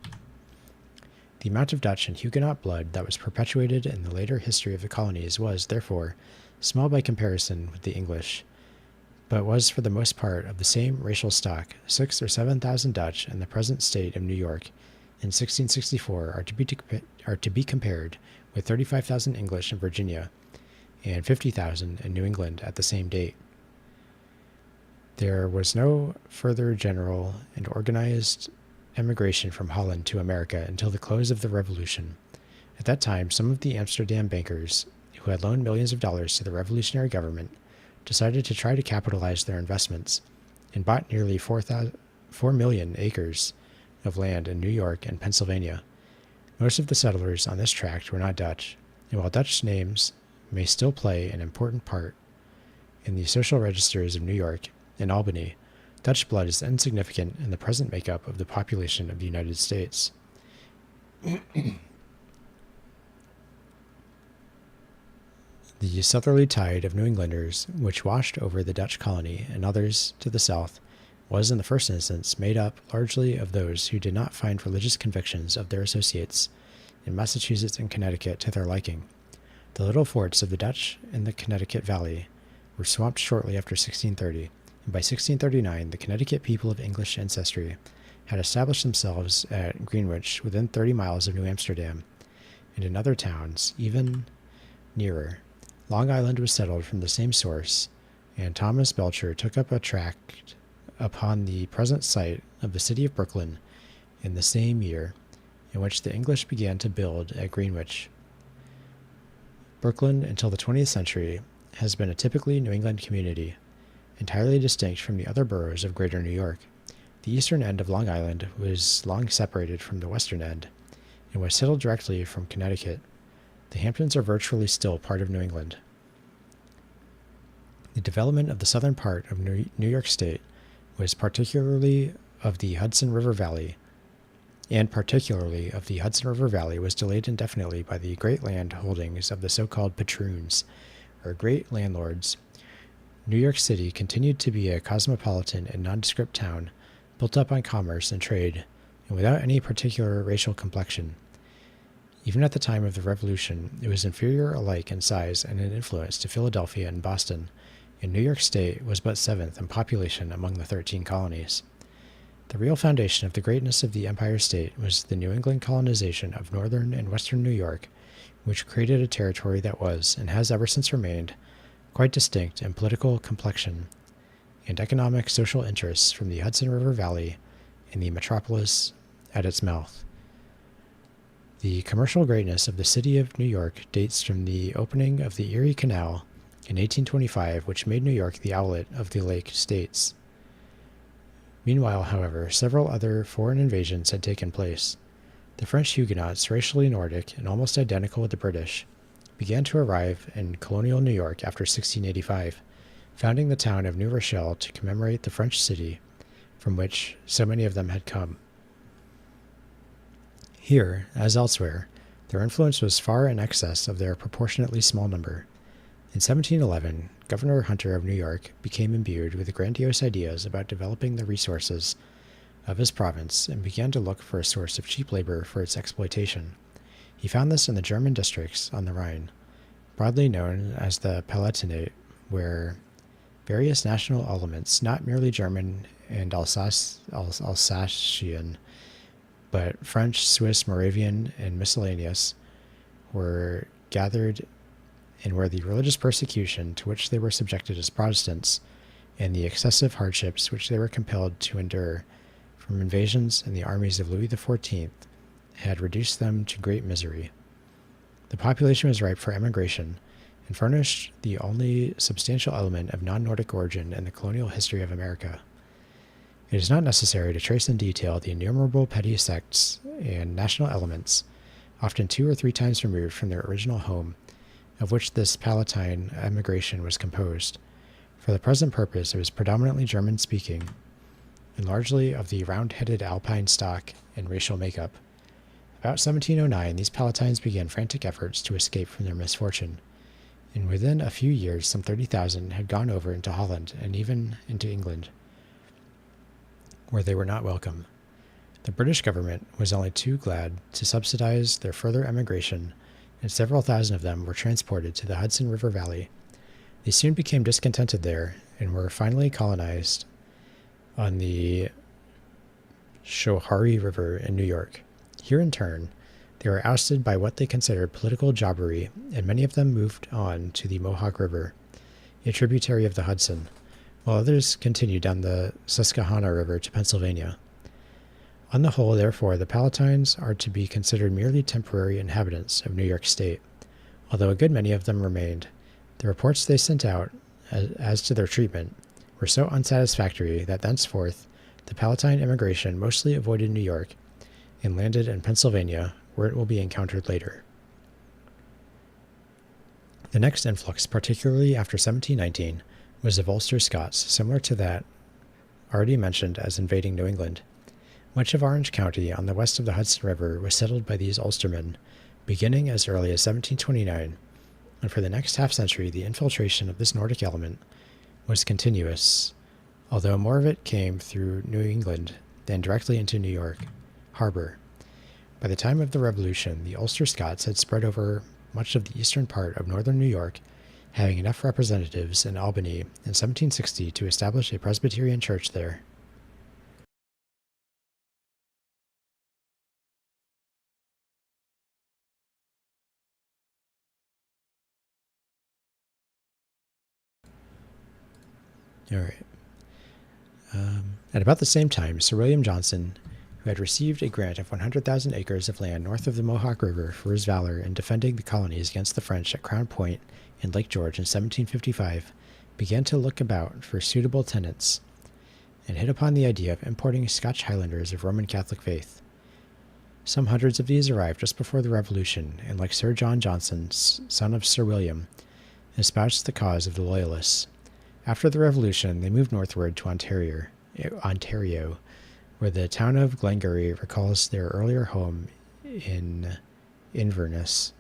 Speaker 1: The amount of Dutch and Huguenot blood that was perpetuated in the later history of the colonies was, therefore, small by comparison with the English, but was for the most part of the same racial stock. 6,000 or 7,000 Dutch in the present state of New York in 1664 are to be compared with 35,000 English in Virginia and 50,000 in New England at the same date. There was no further general and organized emigration from Holland to America until the close of the Revolution. At that time, some of the Amsterdam bankers, who had loaned millions of dollars to the revolutionary government, decided to try to capitalize their investments and bought nearly 4 million acres of land in New York and Pennsylvania. Most of the settlers on this tract were not Dutch, and while Dutch names may still play an important part in the social registers of New York and Albany, Dutch blood is insignificant in the present makeup of the population of the United States. The southerly tide of New Englanders, which washed over the Dutch colony and others to the south, was in the first instance made up largely of those who did not find religious convictions of their associates in Massachusetts and Connecticut to their liking. The little forts of the Dutch in the Connecticut Valley were swamped shortly after 1630, and by 1639 the Connecticut people of English ancestry had established themselves at Greenwich within 30 miles of New Amsterdam, and in other towns even nearer. Long Island was settled from the same source, and Thomas Belcher took up a tract upon the present site of the city of Brooklyn in the same year in which the English began to build at Greenwich. Brooklyn, until the 20th century, has been a typically New England community, entirely distinct from the other boroughs of Greater New York. The eastern end of Long Island was long separated from the western end, and was settled directly from Connecticut. The Hamptons are virtually still part of New England. The development of the southern part of New York State was particularly of the Hudson River Valley, was delayed indefinitely by the great land holdings of the so-called patroons, or great landlords. New York City continued to be a cosmopolitan and nondescript town, built up on commerce and trade, and without any particular racial complexion. Even at the time of the Revolution, it was inferior alike in size and in influence to Philadelphia and Boston, and New York State was but seventh in population among the 13 colonies. The real foundation of the greatness of the Empire State was the New England colonization of northern and western New York, which created a territory that was, and has ever since remained, quite distinct in political complexion and economic social interests from the Hudson River Valley and the metropolis at its mouth. The commercial greatness of the city of New York dates from the opening of the Erie Canal in 1825, which made New York the outlet of the Lake States. Meanwhile, however, several other foreign invasions had taken place. The French Huguenots, racially Nordic and almost identical with the British, began to arrive in colonial New York after 1685, founding the town of New Rochelle to commemorate the French city from which so many of them had come. Here, as elsewhere, their influence was far in excess of their proportionately small number. In 1711, Governor Hunter of New York became imbued with grandiose ideas about developing the resources of his province and began to look for a source of cheap labor for its exploitation. He found this in the German districts on the Rhine, broadly known as the Palatinate, where various national elements, not merely German and Alsatian, but French, Swiss, Moravian, and miscellaneous, were gathered, and where the religious persecution to which they were subjected as Protestants, and the excessive hardships which they were compelled to endure from invasions and the armies of Louis XIV, had reduced them to great misery. The population was ripe for emigration, and furnished the only substantial element of non-Nordic origin in the colonial history of America. It is not necessary to trace in detail the innumerable petty sects and national elements, often 2 or 3 times removed from their original home, of which this Palatine emigration was composed. For the present purpose, it was predominantly German-speaking, and largely of the round-headed Alpine stock and racial makeup. About 1709, these Palatines began frantic efforts to escape from their misfortune, and within a few years some 30,000 had gone over into Holland and even into England, where they were not welcome. The British government was only too glad to subsidize their further emigration, and several thousand of them were transported to the Hudson River Valley. They soon became discontented there and were finally colonized on the Schoharie River in New York. Here, in turn, they were ousted by what they considered political jobbery, and many of them moved on to the Mohawk River, a tributary of the Hudson, while others continued down the Susquehanna River to Pennsylvania. On the whole, therefore, the Palatines are to be considered merely temporary inhabitants of New York State, although a good many of them remained. The reports they sent out as to their treatment were so unsatisfactory that thenceforth the Palatine immigration mostly avoided New York and landed in Pennsylvania, where it will be encountered later. The next influx, particularly after 1719, was of Ulster Scots, similar to that already mentioned as invading New England. Much of Orange County on the west of the Hudson River was settled by these Ulstermen, beginning as early as 1729, and for the next half-century the infiltration of this Nordic element was continuous, although more of it came through New England than directly into New York harbor. By the time of the Revolution, the Ulster Scots had spread over much of the eastern part of northern New York, having enough representatives in Albany in 1760 to establish a Presbyterian church there. All right. At about the same time, Sir William Johnson, who had received a grant of 100,000 acres of land north of the Mohawk River for his valor in defending the colonies against the French at Crown Point and Lake George in 1755, began to look about for suitable tenants and hit upon the idea of importing Scotch Highlanders of Roman Catholic faith. Some hundreds of these arrived just before the Revolution, and like Sir John Johnson, son of Sir William, espoused the cause of the Loyalists. After the Revolution, they moved northward to Ontario, where the town of Glengarry recalls their earlier home in Inverness.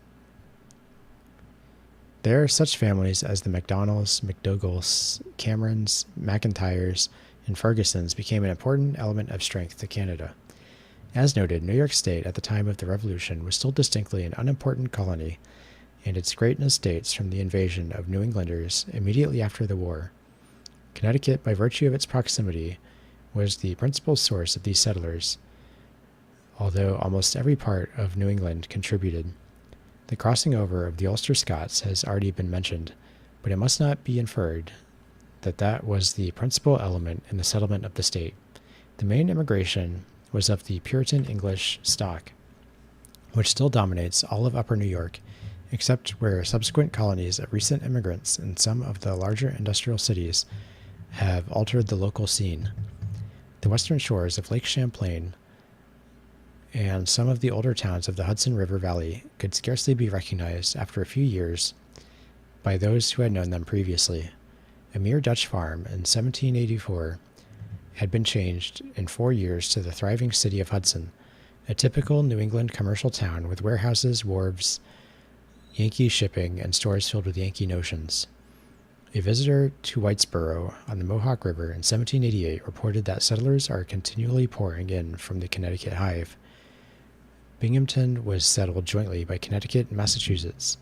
Speaker 1: There, such families as the MacDonalds, McDougals, Camerons, McIntyres, and Fergusons became an important element of strength to Canada. As noted, New York State at the time of the Revolution was still distinctly an unimportant colony, and its greatness dates from the invasion of New Englanders immediately after the war. Connecticut, by virtue of its proximity, was the principal source of these settlers, although almost every part of New England contributed. The crossing over of the Ulster Scots has already been mentioned, but it must not be inferred that that was the principal element in the settlement of the state. The main immigration was of the Puritan English stock, which still dominates all of Upper New York, except where subsequent colonies of recent immigrants in some of the larger industrial cities have altered the local scene. The western shores of Lake Champlain and some of the older towns of the Hudson River Valley could scarcely be recognized after a few years by those who had known them previously. A mere Dutch farm in 1784 had been changed in 4 years to the thriving city of Hudson, a typical New England commercial town with warehouses, wharves, Yankee shipping, and stores filled with Yankee notions. A visitor to Whitesboro on the Mohawk River in 1788 reported that settlers are continually pouring in from the Connecticut hive. Binghamton was settled jointly by Connecticut and Massachusetts.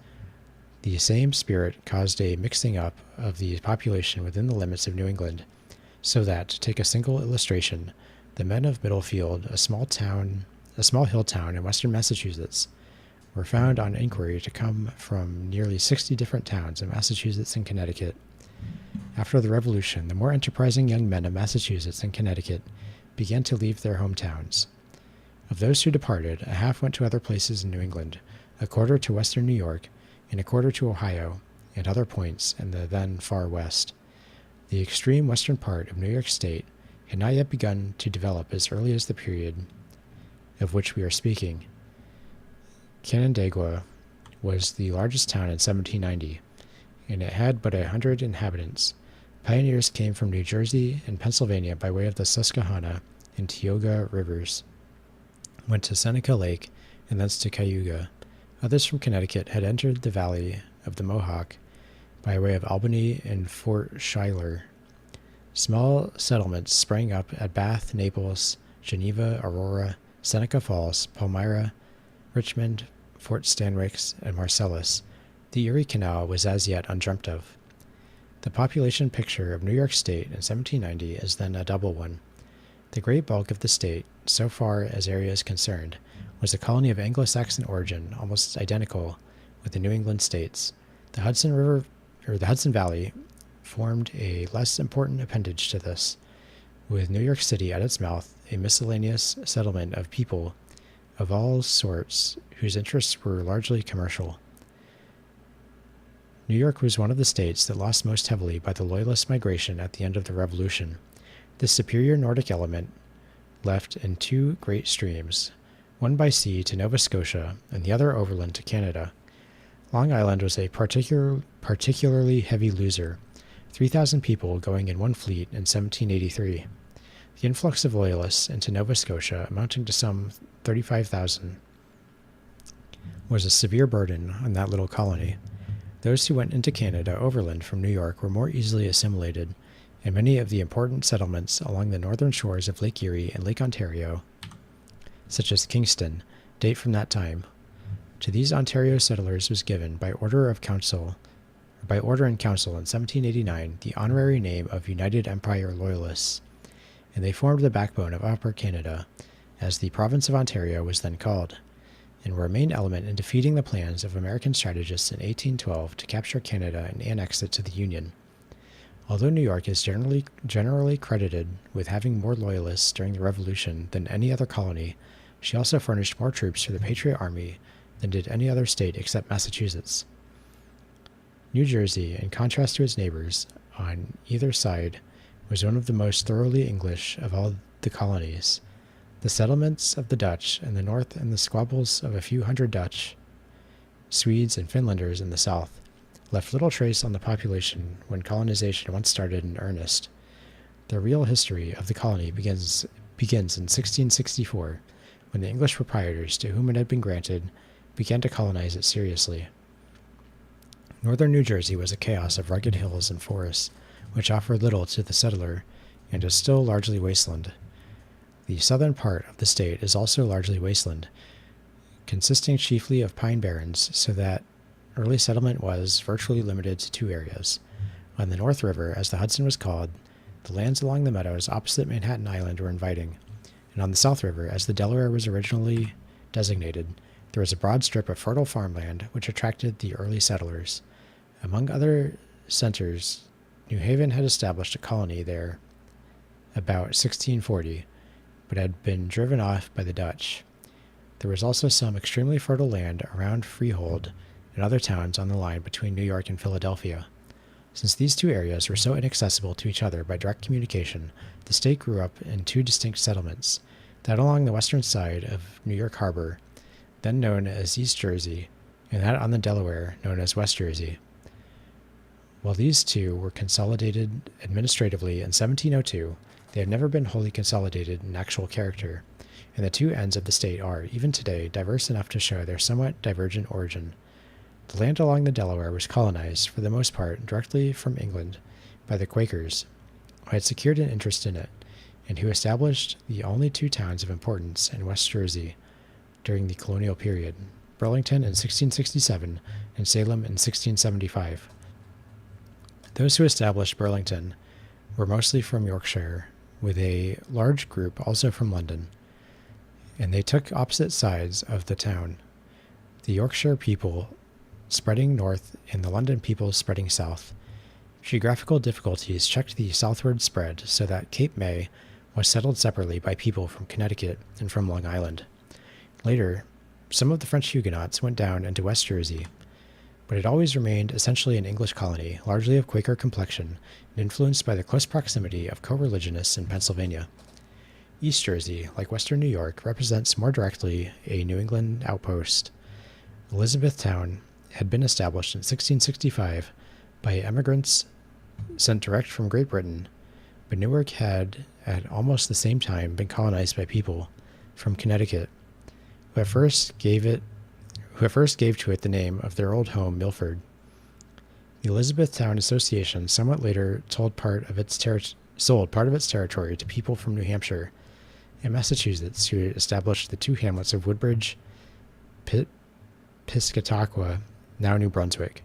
Speaker 1: The same spirit caused a mixing up of the population within the limits of New England, so that, to take a single illustration, the men of Middlefield, a small hill town in western Massachusetts, were found on inquiry to come from nearly 60 different towns in Massachusetts and Connecticut. After the Revolution, the more enterprising young men of Massachusetts and Connecticut began to leave their hometowns. Of those who departed, a half went to other places in New England, a quarter to western New York, and a quarter to Ohio and other points in the then far west. The extreme western part of New York State had not yet begun to develop as early as the period of which we are speaking. Canandaigua was the largest town in 1790, and it had but 100 inhabitants. Pioneers came from New Jersey and Pennsylvania by way of the Susquehanna and Tioga rivers, went to Seneca Lake, and thence to Cayuga. Others from Connecticut had entered the valley of the Mohawk by way of Albany and Fort Schuyler. Small settlements sprang up at Bath, Naples, Geneva, Aurora, Seneca Falls, Palmyra, Richmond, Fort Stanwix, and Marcellus. The Erie Canal was as yet undreamt of. The population picture of New York State in 1790 is then a double one. The great bulk of the state, so far as area is concerned, was a colony of Anglo-Saxon origin, almost identical with the New England states. The Hudson Valley formed a less important appendage to this, with New York City at its mouth, a miscellaneous settlement of people of all sorts whose interests were largely commercial. New York was one of the states that lost most heavily by the Loyalist migration at the end of the Revolution. This superior Nordic element left in two great streams, one by sea to Nova Scotia and the other overland to Canada. Long Island was a particularly heavy loser, 3,000 people going in one fleet in 1783. The influx of Loyalists into Nova Scotia, amounting to some 35,000, was a severe burden on that little colony. Those who went into Canada overland from New York were more easily assimilated, and many of the important settlements along the northern shores of Lake Erie and Lake Ontario, such as Kingston, date from that time. To these Ontario settlers was given, by order in council in 1789, the honorary name of United Empire Loyalists, and they formed the backbone of Upper Canada, as the province of Ontario was then called, and were a main element in defeating the plans of American strategists in 1812 to capture Canada and annex it to the Union. Although New York is generally credited with having more loyalists during the Revolution than any other colony, she also furnished more troops for the Patriot Army than did any other state except Massachusetts. New Jersey, in contrast to its neighbors on either side, was one of the most thoroughly English of all the colonies. The settlements of the Dutch in the north and the squabbles of a few hundred Dutch, Swedes, and Finlanders in the south left little trace on the population when colonization once started in earnest. The real history of the colony begins in 1664, when the English proprietors to whom it had been granted began to colonize it seriously. Northern New Jersey was a chaos of rugged hills and forests, which offered little to the settler, and is still largely wasteland. The southern part of the state is also largely wasteland, consisting chiefly of pine barrens, so that early settlement was virtually limited to two areas. On the North River, as the Hudson was called, the lands along the meadows opposite Manhattan Island were inviting, and on the South River, as the Delaware was originally designated, there was a broad strip of fertile farmland which attracted the early settlers. Among other centers, New Haven had established a colony there about 1640, but had been driven off by the Dutch. There was also some extremely fertile land around Freehold and other towns on the line between New York and Philadelphia. Since these two areas were so inaccessible to each other by direct communication, the state grew up in two distinct settlements, that along the western side of New York Harbor, then known as East Jersey, and that on the Delaware, known as West Jersey. While these two were consolidated administratively in 1702, they have never been wholly consolidated in actual character, and the two ends of the state are, even today, diverse enough to show their somewhat divergent origin. The land along the Delaware was colonized, for the most part, directly from England by the Quakers, who had secured an interest in it, and who established the only two towns of importance in West Jersey during the colonial period, Burlington in 1667 and Salem in 1675. Those who established Burlington were mostly from Yorkshire, with a large group also from London, and they took opposite sides of the town, the Yorkshire people spreading north and the London people spreading south. Geographical difficulties checked the southward spread so that Cape May was settled separately by people from Connecticut and from Long Island. Later, some of the French Huguenots went down into West Jersey, but it always remained essentially an English colony, largely of Quaker complexion, and influenced by the close proximity of co-religionists in Pennsylvania. East Jersey, like western New York, represents more directly a New England outpost. Elizabethtown had been established in 1665 by emigrants sent direct from Great Britain, but Newark had, at almost the same time, been colonized by people from Connecticut, who at first gave to it the name of their old home, Milford. The Elizabethtown Association somewhat later sold part of its territory to people from New Hampshire and Massachusetts, who established the two hamlets of Woodbridge, Piscataqua, now New Brunswick.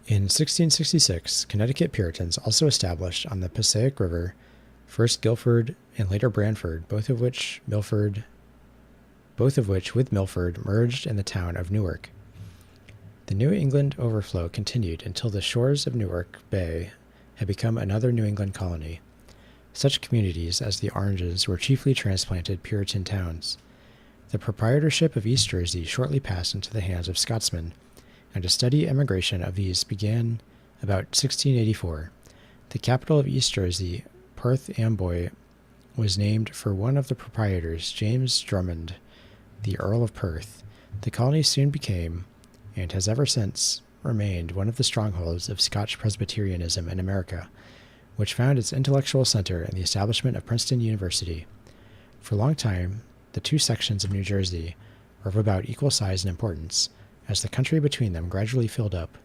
Speaker 1: In 1666, Connecticut Puritans also established on the Passaic River, first Guilford and later Branford, both of which Milford both of which, with Milford, merged in the town of Newark. The New England overflow continued until the shores of Newark Bay had become another New England colony. Such communities as the Oranges were chiefly transplanted Puritan towns. The proprietorship of East Jersey shortly passed into the hands of Scotsmen, and a steady emigration of these began about 1684. The capital of East Jersey, Perth Amboy, was named for one of the proprietors, James Drummond, the Earl of Perth. The colony soon became, and has ever since remained, one of the strongholds of Scotch Presbyterianism in America, which found its intellectual center in the establishment of Princeton University. For a long time, the two sections of New Jersey were of about equal size and importance, as the country between them gradually filled up.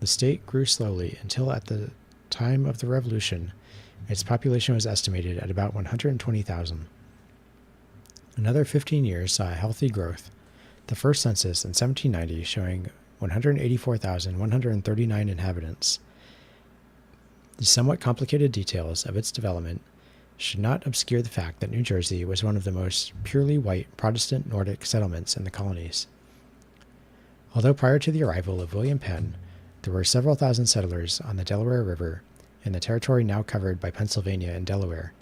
Speaker 1: The state grew slowly until at the time of the Revolution, its population was estimated at about 120,000. Another 15 years saw a healthy growth, the first census in 1790 showing 184,139 inhabitants. The somewhat complicated details of its development should not obscure the fact that New Jersey was one of the most purely white Protestant Nordic settlements in the colonies. Although prior to the arrival of William Penn, there were several thousand settlers on the Delaware River in the territory now covered by Pennsylvania and Delaware,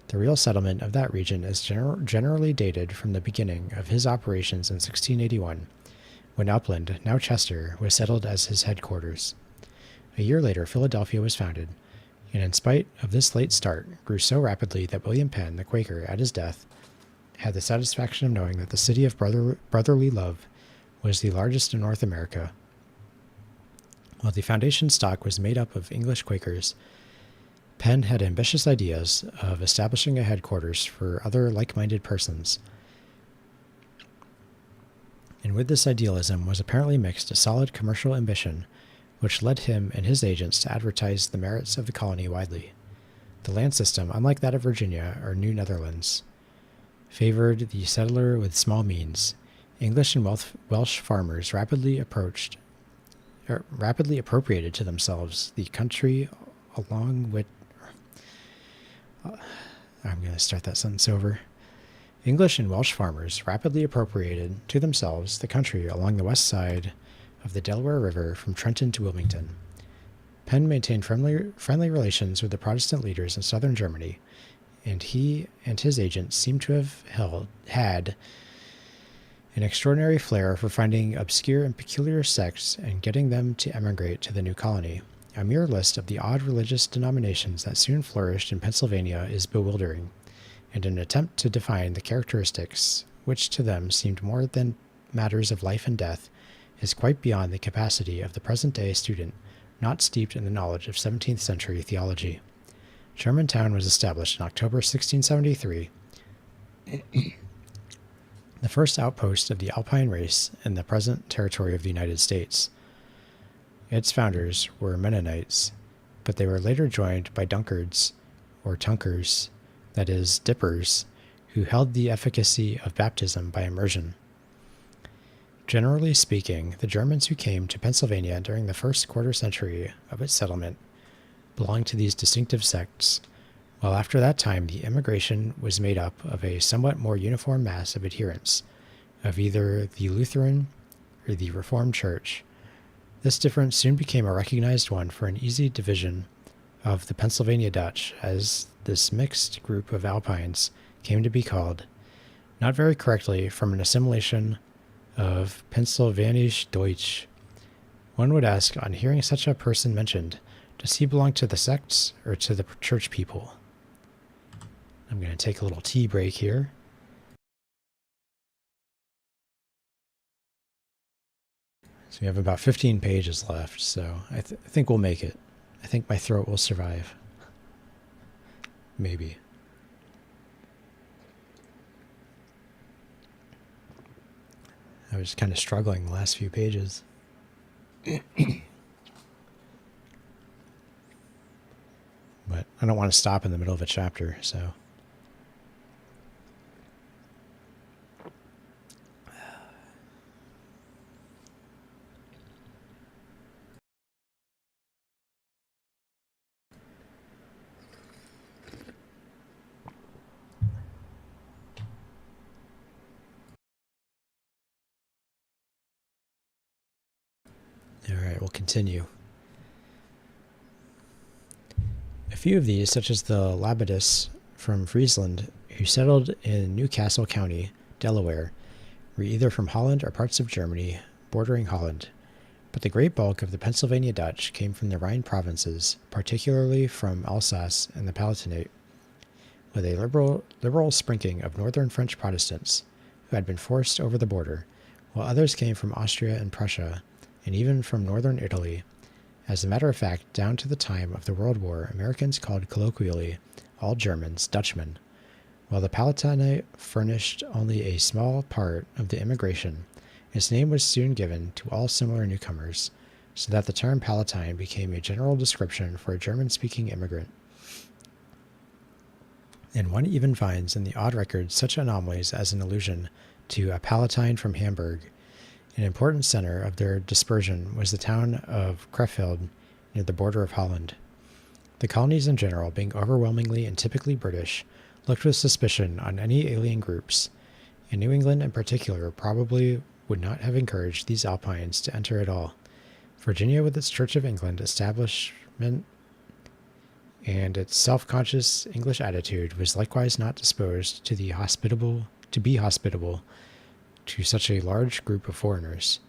Speaker 1: the real settlement of that region is generally dated from the beginning of his operations in 1681, when Upland, now Chester, was settled as his headquarters. A year later, Philadelphia was founded, and in spite of this late start, grew so rapidly that William Penn, the Quaker, at his death, had the satisfaction of knowing that the city of brotherly love was the largest in North America. While the foundation stock was made up of English Quakers, Penn had ambitious ideas of establishing a headquarters for other like-minded persons. And with this idealism was apparently mixed a solid commercial ambition, which led him and his agents to advertise the merits of the colony widely. The land system, unlike that of Virginia or New Netherlands, favored the settler with small means. English and Welsh farmers rapidly appropriated to themselves the country along with I'm going to start that sentence over. English and Welsh farmers rapidly appropriated to themselves the country along the west side of the Delaware River from Trenton to Wilmington. Penn maintained friendly relations with the Protestant leaders in southern Germany, and he and his agents seem to have had an extraordinary flair for finding obscure and peculiar sects and getting them to emigrate to the new colony. A mere list of the odd religious denominations that soon flourished in Pennsylvania is bewildering, and an attempt to define the characteristics which to them seemed more than matters of life and death is quite beyond the capacity of the present-day student not steeped in the knowledge of 17th century theology. Germantown was established in October 1673, the first outpost of the Alpine race in the present territory of the United States. Its founders were Mennonites, but they were later joined by Dunkards, or Tunkers, that is, dippers, who held the efficacy of baptism by immersion. Generally speaking, the Germans who came to Pennsylvania during the first quarter century of its settlement belonged to these distinctive sects, while after that time the immigration was made up of a somewhat more uniform mass of adherents of either the Lutheran or the Reformed Church. This difference soon became a recognized one for an easy division of the Pennsylvania Dutch, as this mixed group of Alpines came to be called, not very correctly from an assimilation of Pennsylvanisch Deutsch. One would ask, on hearing such a person mentioned, does he belong to the sects or to the church people? I'm going to take a little tea break here. So we have about 15 pages left, so I think we'll make it. I think my throat will survive. Maybe. I was kind of struggling the last few pages. But I don't want to stop in the middle of a chapter, so... will continue. A few of these, such as the Labadis from Friesland, who settled in Newcastle County, Delaware, were either from Holland or parts of Germany bordering Holland, but the great bulk of the Pennsylvania Dutch came from the Rhine provinces, particularly from Alsace and the Palatinate, with a liberal sprinkling of northern French Protestants who had been forced over the border, while others came from Austria and Prussia, and even from northern Italy. As a matter of fact, down to the time of the World War, Americans called colloquially all Germans Dutchmen, while the Palatinate furnished only a small part of the immigration. Its name was soon given to all similar newcomers, so that the term Palatine became a general description for a German-speaking immigrant. And one even finds in the odd records such anomalies as an allusion to a Palatine from Hamburg. An important center of their dispersion was the town of Krefeld, near the border of Holland. The colonies in general, being overwhelmingly and typically British, looked with suspicion on any alien groups, and New England in particular probably would not have encouraged these Alpines to enter at all. Virginia, with its Church of England establishment and its self-conscious English attitude, was likewise not disposed to be hospitable to such a large group of foreigners.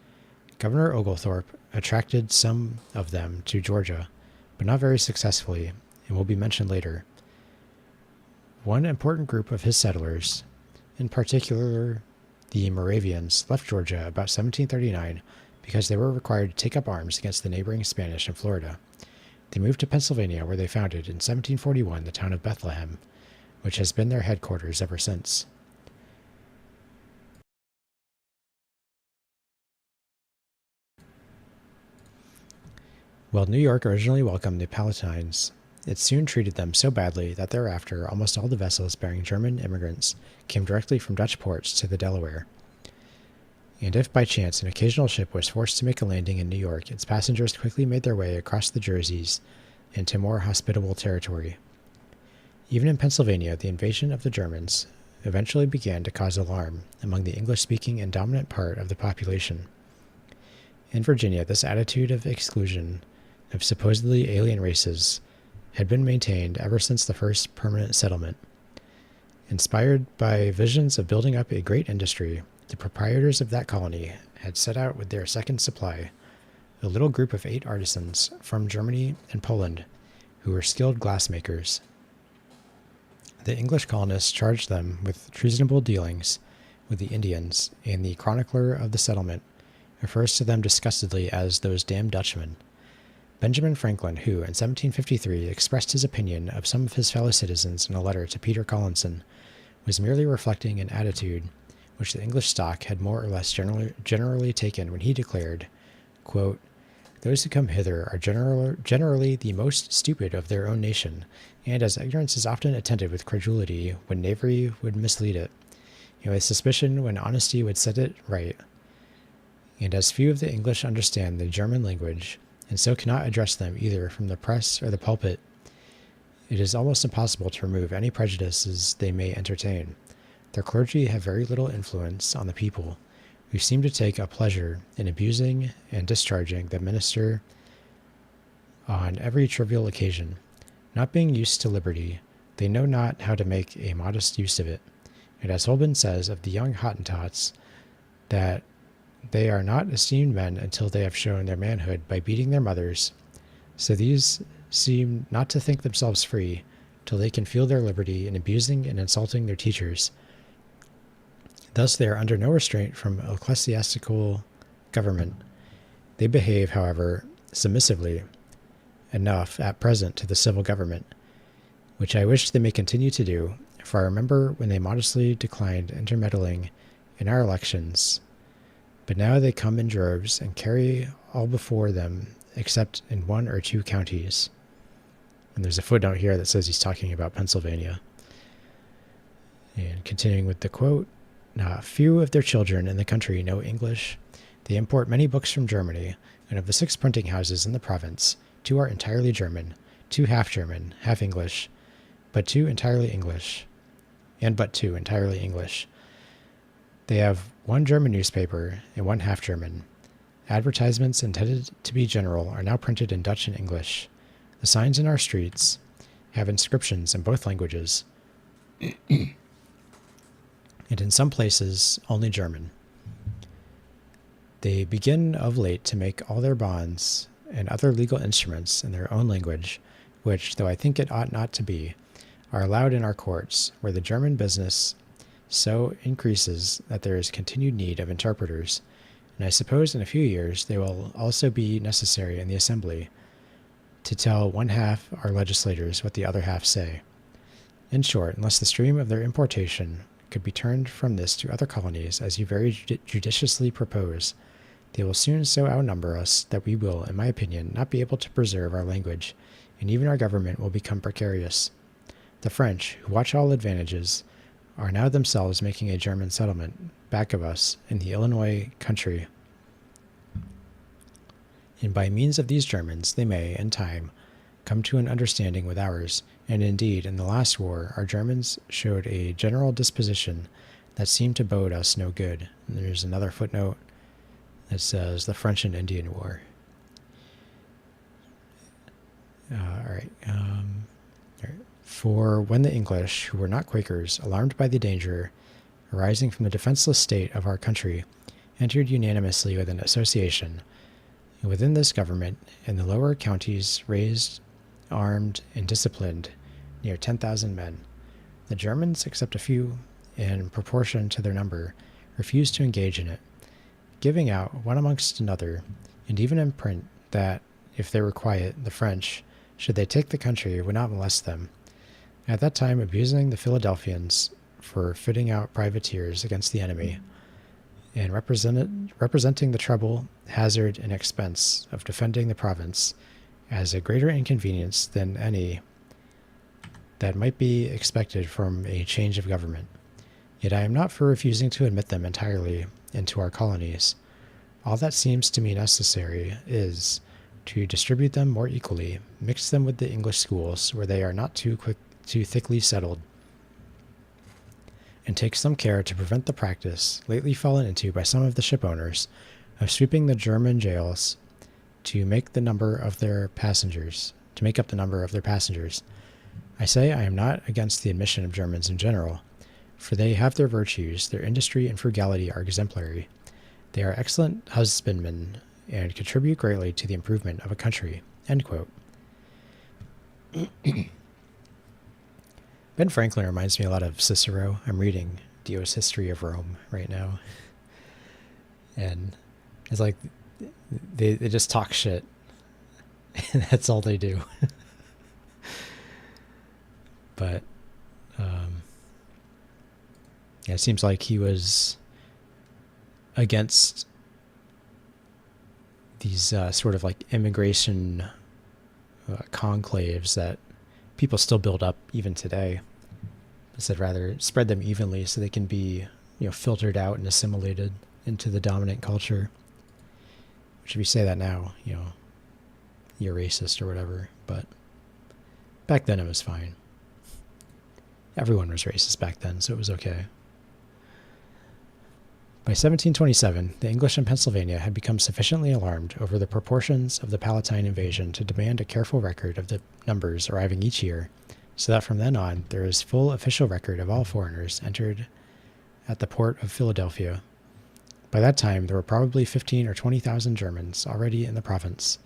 Speaker 1: Governor Oglethorpe attracted some of them to Georgia, but not very successfully, and will be mentioned later. One important group of his settlers, in particular the Moravians, left Georgia about 1739 because they were required to take up arms against the neighboring Spanish in Florida. They moved to Pennsylvania, where they founded in 1741 the town of Bethlehem, which has been their headquarters ever since. While New York originally welcomed the Palatines, it soon treated them so badly that thereafter almost all the vessels bearing German immigrants came directly from Dutch ports to the Delaware. And if by chance an occasional ship was forced to make a landing in New York, its passengers quickly made their way across the Jerseys into more hospitable territory. Even in Pennsylvania, the invasion of the Germans eventually began to cause alarm among the English-speaking and dominant part of the population. In Virginia, this attitude of exclusion of supposedly alien races had been maintained ever since the first permanent settlement. Inspired by visions of building up a great industry, the proprietors of that colony had set out with their second supply, a little group of 8 artisans from Germany and Poland who were skilled glassmakers. The English colonists charged them with treasonable dealings with the Indians, and the chronicler of the settlement refers to them disgustedly as those damned Dutchmen. Benjamin Franklin, who in 1753 expressed his opinion of some of his fellow citizens in a letter to Peter Collinson, was merely reflecting an attitude which the English stock had more or less generally taken when he declared, quote, "Those who come hither are generally the most stupid of their own nation, and as ignorance is often attended with credulity when knavery would mislead it, and with suspicion when honesty would set it right, and as few of the English understand the German language, and so cannot address them either from the press or the pulpit, it is almost impossible to remove any prejudices they may entertain. Their clergy have very little influence on the people, who seem to take a pleasure in abusing and discharging the minister on every trivial occasion. Not being used to liberty, they know not how to make a modest use of it. And as Holbein says of the young Hottentots, that they are not esteemed men until they have shown their manhood by beating their mothers, so these seem not to think themselves free till they can feel their liberty in abusing and insulting their teachers. Thus they are under no restraint from ecclesiastical government. They behave, however, submissively enough at present to the civil government, which I wish they may continue to do, for I remember when they modestly declined intermeddling in our elections, but now they come in droves and carry all before them except in 1 or 2 counties." And there's a footnote here that says he's talking about Pennsylvania. And continuing with the quote, "Few of their children in the country know English. They import many books from Germany, and of the 6 printing houses in the province, 2 are entirely German, 2 half German, half English, but 2 entirely English. They have 1 German newspaper and 1 half German. Advertisements intended to be general are now printed in Dutch and English. The signs in our streets have inscriptions in both languages, and in some places only German. They begin of late to make all their bonds and other legal instruments in their own language, which, though I think it ought not to be, are allowed in our courts, where the German business so increases that there is continued need of interpreters, and I suppose in a few years they will also be necessary in the assembly, to tell one half our legislators what the other half say. In short, unless the stream of their importation could be turned from this to other colonies, as you very judiciously propose, they will soon so outnumber us that we will, in my opinion, not be able to preserve our language, and even our government will become precarious. The French, who watch all advantages, are now themselves making a German settlement back of us in the Illinois country, and by means of these Germans they may, in time, come to an understanding with ours, and indeed, in the last war, our Germans showed a general disposition that seemed to bode us no good. And there's another footnote that says the French and Indian War. All right. For when the English, who were not Quakers, alarmed by the danger arising from the defenseless state of our country, entered unanimously with an association, and within this government, in the lower counties, raised, armed, and disciplined near 10,000 men. The Germans, except a few, in proportion to their number, refused to engage in it, giving out one amongst another, and even in print, that, if they were quiet, the French, should they take the country, would not molest them. At that time abusing the Philadelphians for fitting out privateers against the enemy, and representing the trouble, hazard, and expense of defending the province as a greater inconvenience than any that might be expected from a change of government. Yet I am not for refusing to admit them entirely into our colonies. All that seems to me necessary is to distribute them more equally, mix them with the English schools where they are not too thickly settled, and take some care to prevent the practice, lately fallen into by some of the ship owners, of sweeping the German jails to make up the number of their passengers. I say I am not against the admission of Germans in general, for they have their virtues, their industry and frugality are exemplary. They are excellent husbandmen, and contribute greatly to the improvement of a country." End quote. Ben Franklin reminds me a lot of Cicero. I'm reading Dio's History of Rome right now. And it's like they just talk shit. And that's all they do. But yeah, it seems like he was against these sort of like immigration conclaves that people still build up even today. Instead, rather spread them evenly so they can be, filtered out and assimilated into the dominant culture. Which, if you say that now, you're racist or whatever. But back then it was fine. Everyone was racist back then, so it was okay. By 1727, the English in Pennsylvania had become sufficiently alarmed over the proportions of the Palatine invasion to demand a careful record of the numbers arriving each year, so that from then on there is full official record of all foreigners entered at the port of Philadelphia. By that time, there were probably 15 or 20,000 Germans already in the province,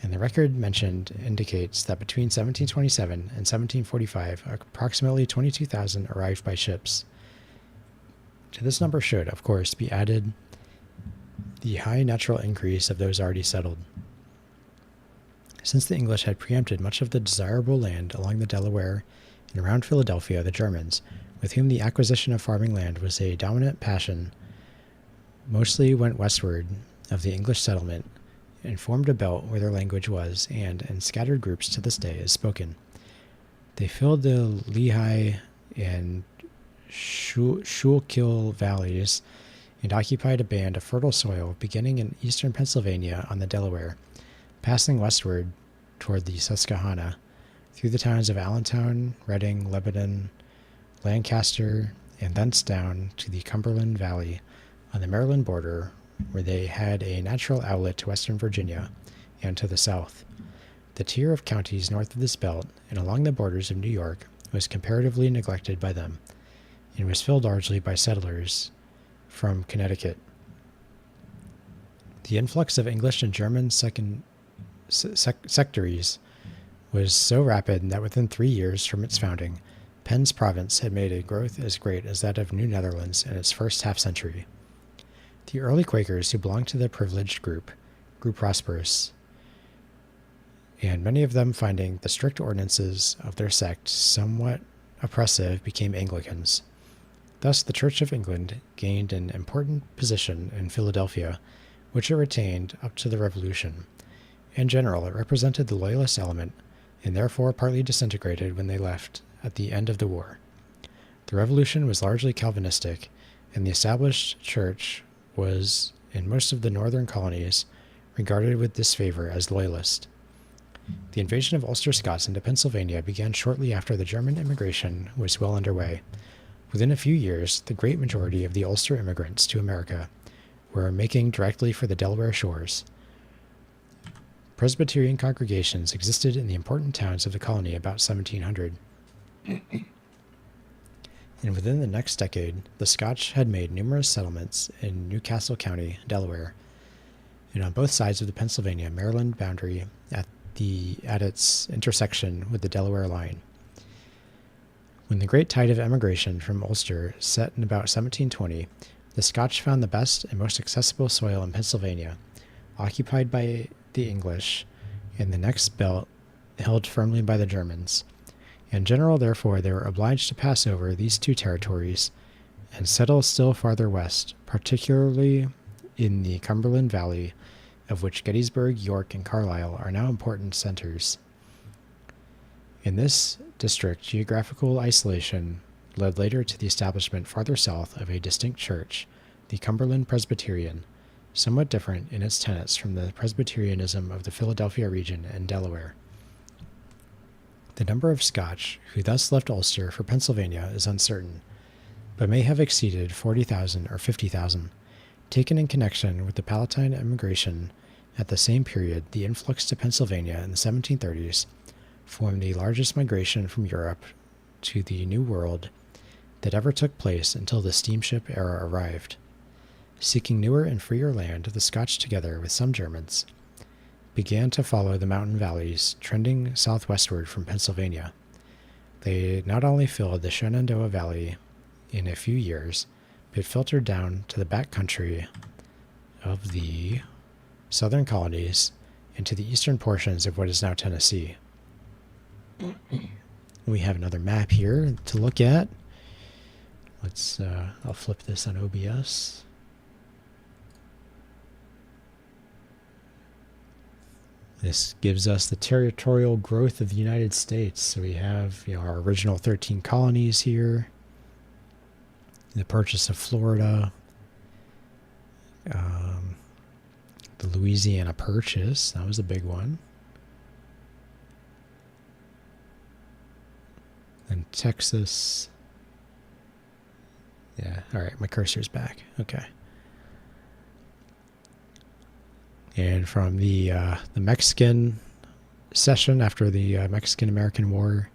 Speaker 1: and the record mentioned indicates that between 1727 and 1745, approximately 22,000 arrived by ships. To this number should, of course, be added the high natural increase of those already settled. Since the English had preempted much of the desirable land along the Delaware and around Philadelphia, the Germans, with whom the acquisition of farming land was a dominant passion, mostly went westward of the English settlement and formed a belt where their language was, and in scattered groups to this day is spoken. They filled the Lehigh and Schuylkill valleys and occupied a band of fertile soil beginning in eastern Pennsylvania on the Delaware, passing westward toward the Susquehanna, through the towns of Allentown, Reading, Lebanon, Lancaster, and thence down to the Cumberland Valley on the Maryland border, where they had a natural outlet to western Virginia and to the south. The tier of counties north of this belt and along the borders of New York was comparatively neglected by them and was filled largely by settlers from Connecticut. The influx of English and German sectaries was so rapid that within 3 years from its founding, Penn's province had made a growth as great as that of New Netherlands in its first half-century. The early Quakers who belonged to the privileged group grew prosperous, and many of them, finding the strict ordinances of their sect somewhat oppressive, became Anglicans. Thus the Church of England gained an important position in Philadelphia, which it retained up to the Revolution. In general, it represented the Loyalist element, and therefore partly disintegrated when they left at the end of the war. The Revolution was largely Calvinistic, and the established church was, in most of the northern colonies, regarded with disfavor as Loyalist. The invasion of Ulster Scots into Pennsylvania began shortly after the German immigration was well underway. Within a few years, the great majority of the Ulster immigrants to America were making directly for the Delaware shores. Presbyterian congregations existed in the important towns of the colony about 1700. And within the next decade, the Scotch had made numerous settlements in Newcastle County, Delaware, and on both sides of the Pennsylvania-Maryland boundary at its intersection with the Delaware line. When the great tide of emigration from Ulster set in about 1720, the Scotch found the best and most accessible soil in Pennsylvania, occupied by the English, and the next belt held firmly by the Germans. In general, therefore, they were obliged to pass over these two territories and settle still farther west, particularly in the Cumberland Valley, of which Gettysburg, York, and Carlisle are now important centers. In this district, geographical isolation led later to the establishment farther south of a distinct church, the Cumberland Presbyterian, somewhat different in its tenets from the Presbyterianism of the Philadelphia region and Delaware. The number of Scotch who thus left Ulster for Pennsylvania is uncertain, but may have exceeded 40,000 or 50,000. Taken in connection with the Palatine immigration at the same period, the influx to Pennsylvania in the 1730s formed the largest migration from Europe to the New World that ever took place until the steamship era arrived. Seeking newer and freer land, the Scotch, together with some Germans, began to follow the mountain valleys, trending southwestward from Pennsylvania. They not only filled the Shenandoah Valley in a few years, but filtered down to the back country of the southern colonies into the eastern portions of what is now Tennessee. We have another map here to look at. I'll flip this on OBS. This gives us the territorial growth of the United States. So we have our original 13 colonies here, the purchase of Florida, the Louisiana Purchase, that was a big one. And Texas. Yeah, all right, my cursor's back. Okay. And from the Mexican session after the Mexican-American War,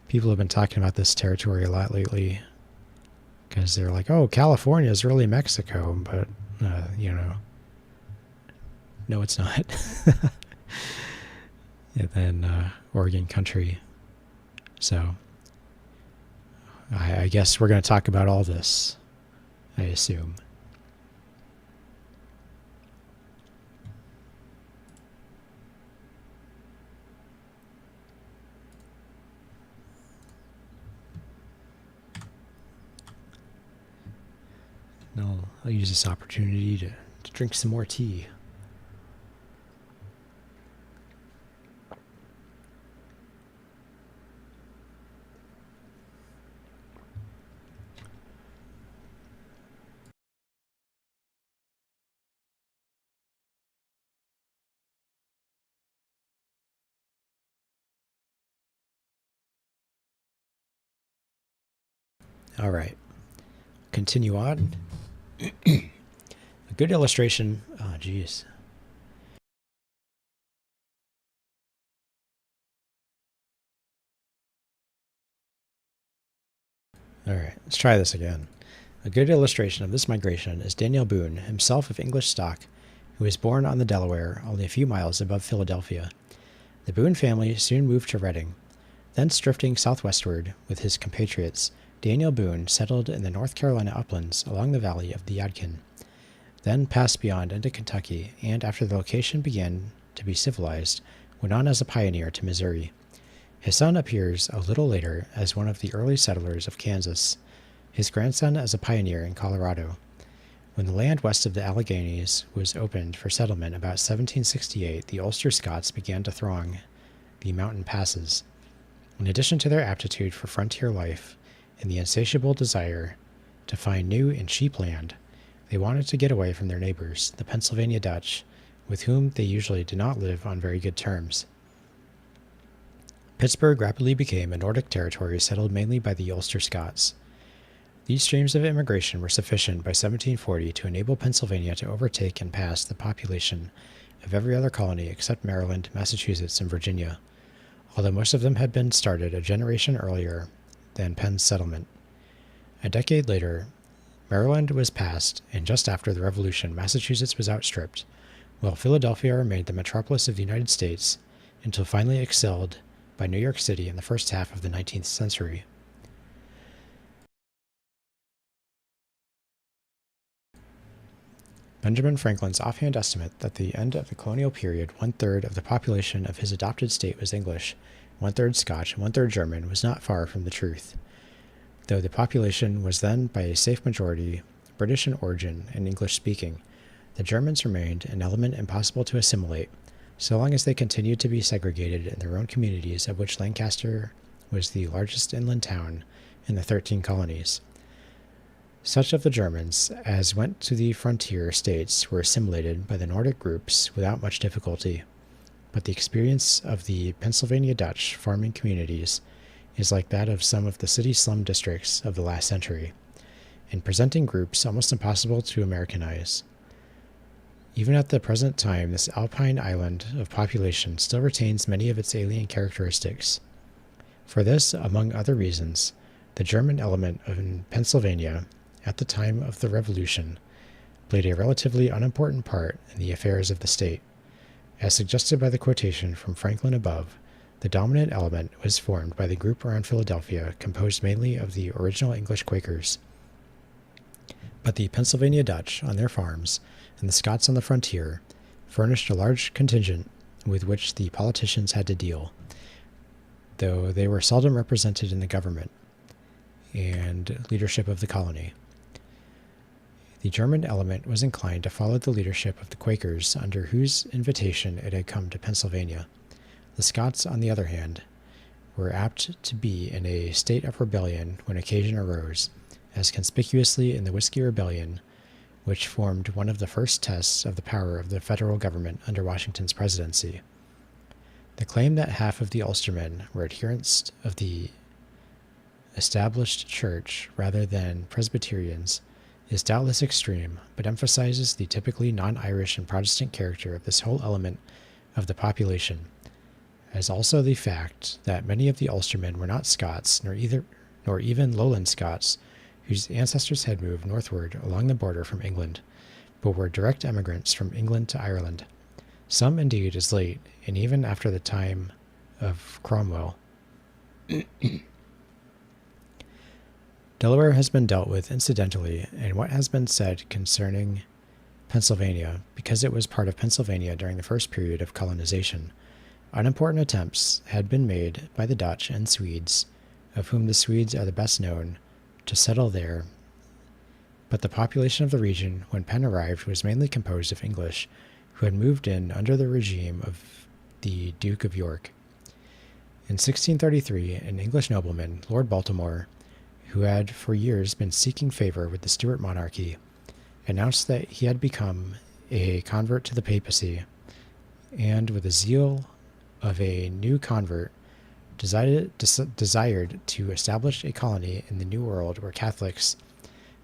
Speaker 1: people have been talking about this territory a lot lately because they're like, oh, California is really Mexico, but, no, it's not. And then Oregon country. So I guess we're going to talk about all this, I assume. And I'll use this opportunity to drink some more tea. All right, continue on. A good illustration. Oh, geez. All right, let's try this again. A good illustration of this migration is Daniel Boone, himself of English stock, who was born on the Delaware, only a few miles above Philadelphia. The Boone family soon moved to Reading. Thence drifting southwestward with his compatriots, Daniel Boone settled in the North Carolina uplands along the valley of the Yadkin, then passed beyond into Kentucky, and after the location began to be civilized, went on as a pioneer to Missouri. His son appears a little later as one of the early settlers of Kansas, his grandson as a pioneer in Colorado. When the land west of the Alleghenies was opened for settlement about 1768, the Ulster Scots began to throng the mountain passes. In addition to their aptitude for frontier life and the insatiable desire to find new and cheap land, they wanted to get away from their neighbors, the Pennsylvania Dutch, with whom they usually did not live on very good terms. Pittsburgh rapidly became a Nordic territory settled mainly by the Ulster Scots. These streams of immigration were sufficient by 1740 to enable Pennsylvania to overtake and pass the population of every other colony except Maryland, Massachusetts, and Virginia, although most of them had been started a generation earlier than Penn's settlement. A decade later, Maryland was passed, and just after the Revolution, Massachusetts was outstripped, while Philadelphia remained the metropolis of the United States until finally excelled by New York City in the first half of the 19th century. Benjamin Franklin's offhand estimate that at the end of the colonial period, 1/3 of the population of his adopted state was English, 1/3 Scotch, and 1/3 German was not far from the truth. Though the population was then by a safe majority British in origin and English-speaking, the Germans remained an element impossible to assimilate, so long as they continued to be segregated in their own communities, of which Lancaster was the largest inland town in the 13 colonies. Such of the Germans as went to the frontier states were assimilated by the Nordic groups without much difficulty, but the experience of the Pennsylvania Dutch farming communities is like that of some of the city slum districts of the last century, in presenting groups almost impossible to Americanize. Even at the present time, this alpine island of population still retains many of its alien characteristics. For this, among other reasons, the German element in Pennsylvania, at the time of the Revolution, played a relatively unimportant part in the affairs of the state. As suggested by the quotation from Franklin above, the dominant element was formed by the group around Philadelphia, composed mainly of the original English Quakers. But the Pennsylvania Dutch on their farms and the Scots on the frontier furnished a large contingent with which the politicians had to deal, though they were seldom represented in the government and leadership of the colony. The German element was inclined to follow the leadership of the Quakers, under whose invitation it had come to Pennsylvania. The Scots, on the other hand, were apt to be in a state of rebellion when occasion arose, as conspicuously in the Whiskey Rebellion, which formed one of the first tests of the power of the federal government under Washington's presidency. The claim that half of the Ulstermen were adherents of the established church rather than Presbyterians is doubtless extreme, but emphasizes the typically non-Irish and Protestant character of this whole element of the population, as also the fact that many of the Ulstermen were not Scots, nor even Lowland Scots, whose ancestors had moved northward along the border from England, but were direct emigrants from England to Ireland, some indeed as late, and even after the time of Cromwell. Delaware has been dealt with incidentally in what has been said concerning Pennsylvania, because it was part of Pennsylvania during the first period of colonization. Unimportant attempts had been made by the Dutch and Swedes, of whom the Swedes are the best known, to settle there, but the population of the region when Penn arrived was mainly composed of English, who had moved in under the regime of the Duke of York. In 1633, an English nobleman, Lord Baltimore, who had for years been seeking favor with the Stuart monarchy, announced that he had become a convert to the papacy, and with the zeal of a new convert, desired to establish a colony in the New World where Catholics,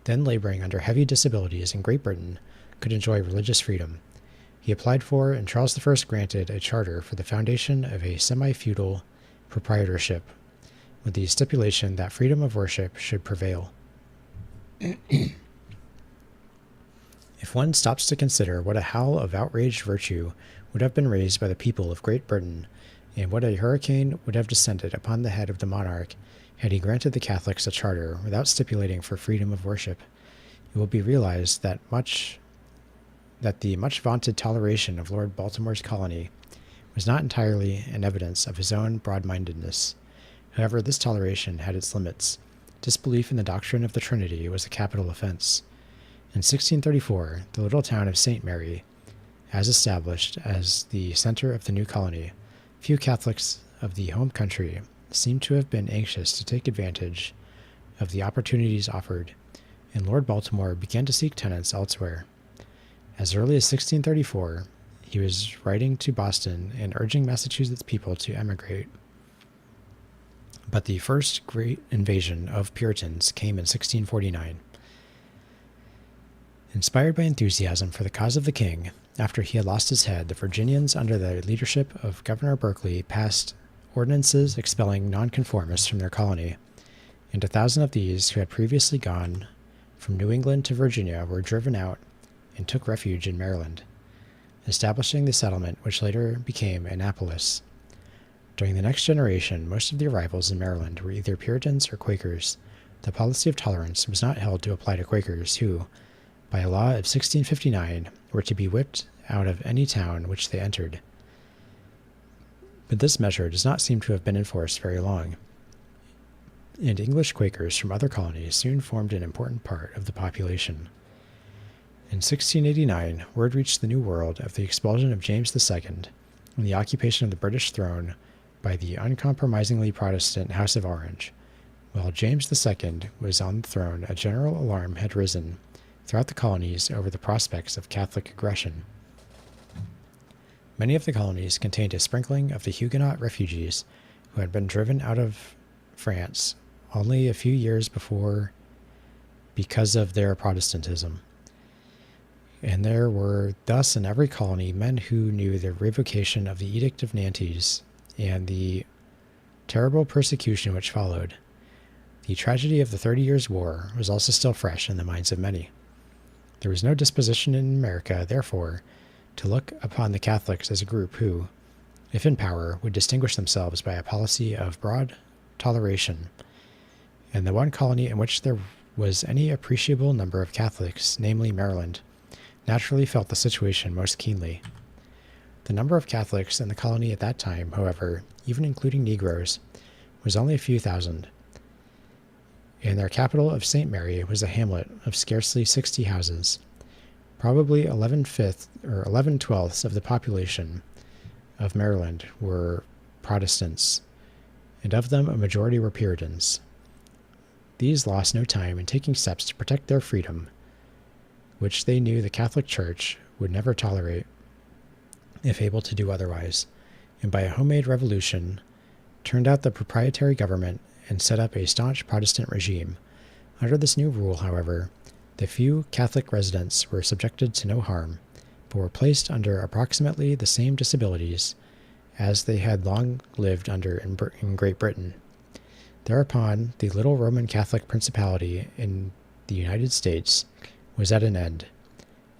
Speaker 1: then laboring under heavy disabilities in Great Britain, could enjoy religious freedom. He applied for, and Charles I granted, a charter for the foundation of a semi-feudal proprietorship, with the stipulation that freedom of worship should prevail. If one stops to consider what a howl of outraged virtue would have been raised by the people of Great Britain, and what a hurricane would have descended upon the head of the monarch had he granted the Catholics a charter without stipulating for freedom of worship, it will be realized that the much vaunted toleration of Lord Baltimore's colony was not entirely an evidence of his own broad-mindedness. However, this toleration had its limits. Disbelief in the doctrine of the Trinity was a capital offense. In 1634, the little town of St. Mary, as established as the center of the new colony, few Catholics of the home country seem to have been anxious to take advantage of the opportunities offered, and Lord Baltimore began to seek tenants elsewhere. As early as 1634, he was writing to Boston and urging Massachusetts people to emigrate. But the first great invasion of Puritans came in 1649. Inspired by enthusiasm for the cause of the king, after he had lost his head, the Virginians, under the leadership of Governor Berkeley, passed ordinances expelling nonconformists from their colony, and 1,000 of these who had previously gone from New England to Virginia were driven out and took refuge in Maryland, establishing the settlement which later became Annapolis. During the next generation, most of the arrivals in Maryland were either Puritans or Quakers. The policy of tolerance was not held to apply to Quakers who, by a law of 1659, were to be whipped out of any town which they entered. But this measure does not seem to have been enforced very long, and English Quakers from other colonies soon formed an important part of the population. In 1689, word reached the New World of the expulsion of James II and the occupation of the British throne by the uncompromisingly Protestant House of Orange. While James II was on the throne, a general alarm had risen throughout the colonies over the prospects of Catholic aggression. Many of the colonies contained a sprinkling of the Huguenot refugees who had been driven out of France only a few years before because of their Protestantism. And there were thus in every colony men who knew the revocation of the Edict of Nantes and the terrible persecution which followed. The tragedy of the 30 Years' War was also still fresh in the minds of many. There was no disposition in America, therefore, to look upon the Catholics as a group who, if in power, would distinguish themselves by a policy of broad toleration. And the one colony in which there was any appreciable number of Catholics, namely Maryland, naturally felt the situation most keenly. The number of Catholics in the colony at that time, however, even including Negroes, was only a few thousand, and their capital of St. Mary was a hamlet of scarcely 60 houses. Probably 11/12 of the population of Maryland were Protestants, and of them a majority were Puritans. These lost no time in taking steps to protect their freedom, which they knew the Catholic Church would never tolerate, if able to do otherwise, and by a homemade revolution turned out the proprietary government and set up a staunch Protestant regime. Under this new rule, however, the few Catholic residents were subjected to no harm, but were placed under approximately the same disabilities as they had long lived under in Great Britain. Thereupon, the little Roman Catholic principality in the United States was at an end,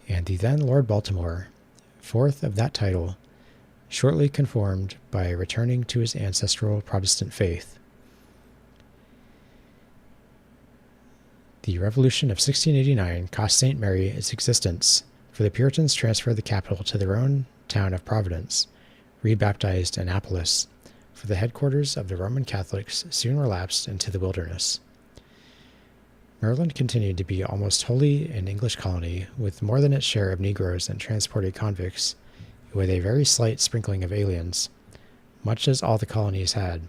Speaker 1: and the then Lord Baltimore, fourth of that title, shortly conformed by returning to his ancestral Protestant faith. The Revolution of 1689 cost St. Mary its existence, for the Puritans transferred the capital to their own town of Providence, rebaptized Annapolis, for the headquarters of the Roman Catholics soon relapsed into the wilderness. Maryland continued to be almost wholly an English colony, with more than its share of Negroes and transported convicts, with a very slight sprinkling of aliens, much as all the colonies had.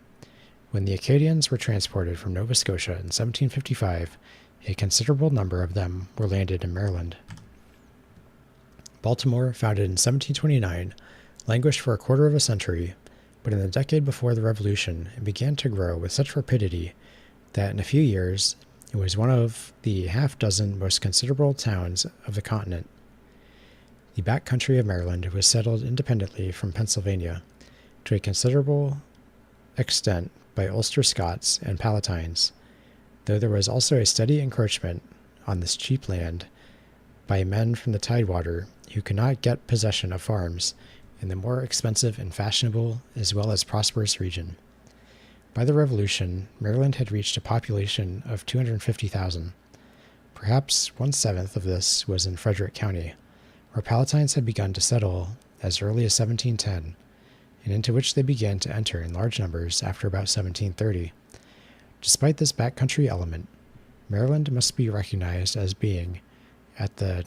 Speaker 1: When the Acadians were transported from Nova Scotia in 1755, a considerable number of them were landed in Maryland. Baltimore, founded in 1729, languished for a quarter of a century, but in the decade before the Revolution it began to grow with such rapidity that in a few years it was one of the half-dozen most considerable towns of the continent. The back country of Maryland was settled independently from Pennsylvania to a considerable extent by Ulster Scots and Palatines, though there was also a steady encroachment on this cheap land by men from the Tidewater who could not get possession of farms in the more expensive and fashionable as well as prosperous region. By the Revolution, Maryland had reached a population of 250,000. Perhaps 1/7 of this was in Frederick County, where Palatines had begun to settle as early as 1710, and into which they began to enter in large numbers after about 1730. Despite this backcountry element, Maryland must be recognized as being, at the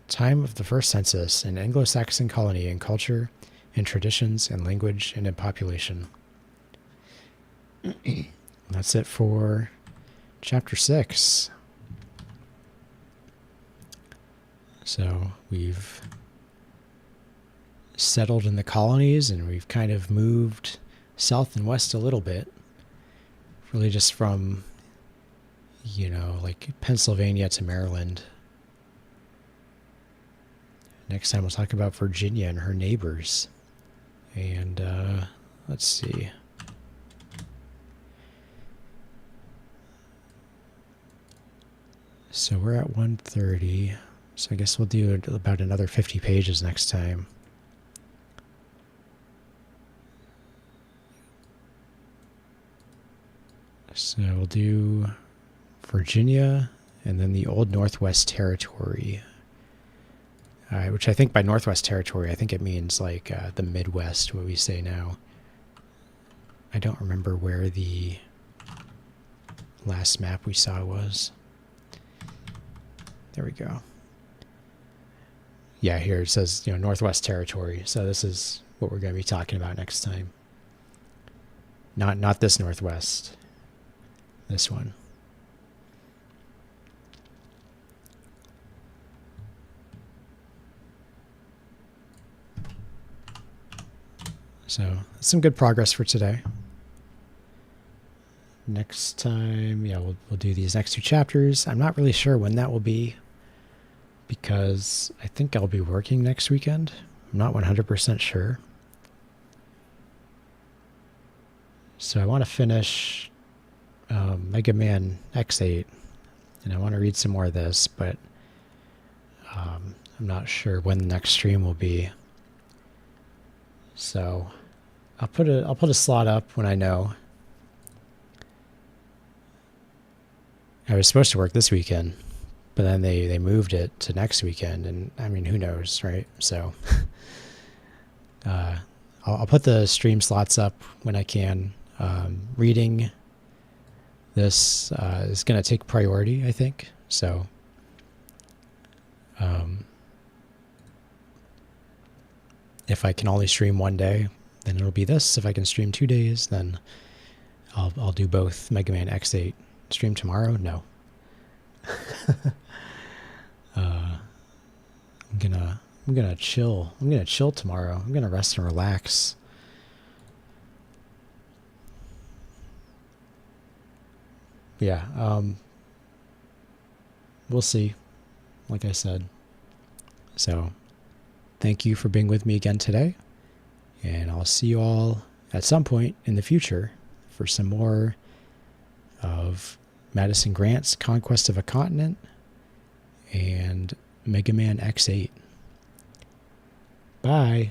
Speaker 1: time of the first census, an Anglo-Saxon colony in culture, in traditions, in language, and in population. That's it for chapter 6. So we've settled in the colonies, and we've kind of moved south and west a little bit. Really just from, like Pennsylvania to Maryland. Next time we'll talk about Virginia and her neighbors. And let's see. So we're at 1:30. So I guess we'll do about another 50 pages next time. So we'll do Virginia and then the Old Northwest Territory. Which I think by Northwest Territory, I think it means like the Midwest, what we say now. I don't remember where the last map we saw was. There we go. Yeah, here it says, Northwest Territory. So this is what we're going to be talking about next time. Not this Northwest. This one. So that's some good progress for today. Next time, we'll do these next 2 chapters. I'm not really sure when that will be, because I think I'll be working next weekend. I'm not 100% sure. So I want to finish Mega Man X8, and I want to read some more of this, but I'm not sure when the next stream will be. So I'll put a slot up when I know. I was supposed to work this weekend, but then they moved it to next weekend, and I mean, who knows, right? So I'll put the stream slots up when I can. Reading this is going to take priority, I think. So if I can only stream one day, then it'll be this. If I can stream 2 days, then I'll do both. Mega Man X8 stream tomorrow? No. I'm gonna chill. I'm gonna chill tomorrow. I'm gonna rest and relax. Yeah, we'll see, like I said. So, thank you for being with me again today, and I'll see you all at some point in the future for some more of Madison Grant's Conquest of a Continent and Mega Man X8. Bye.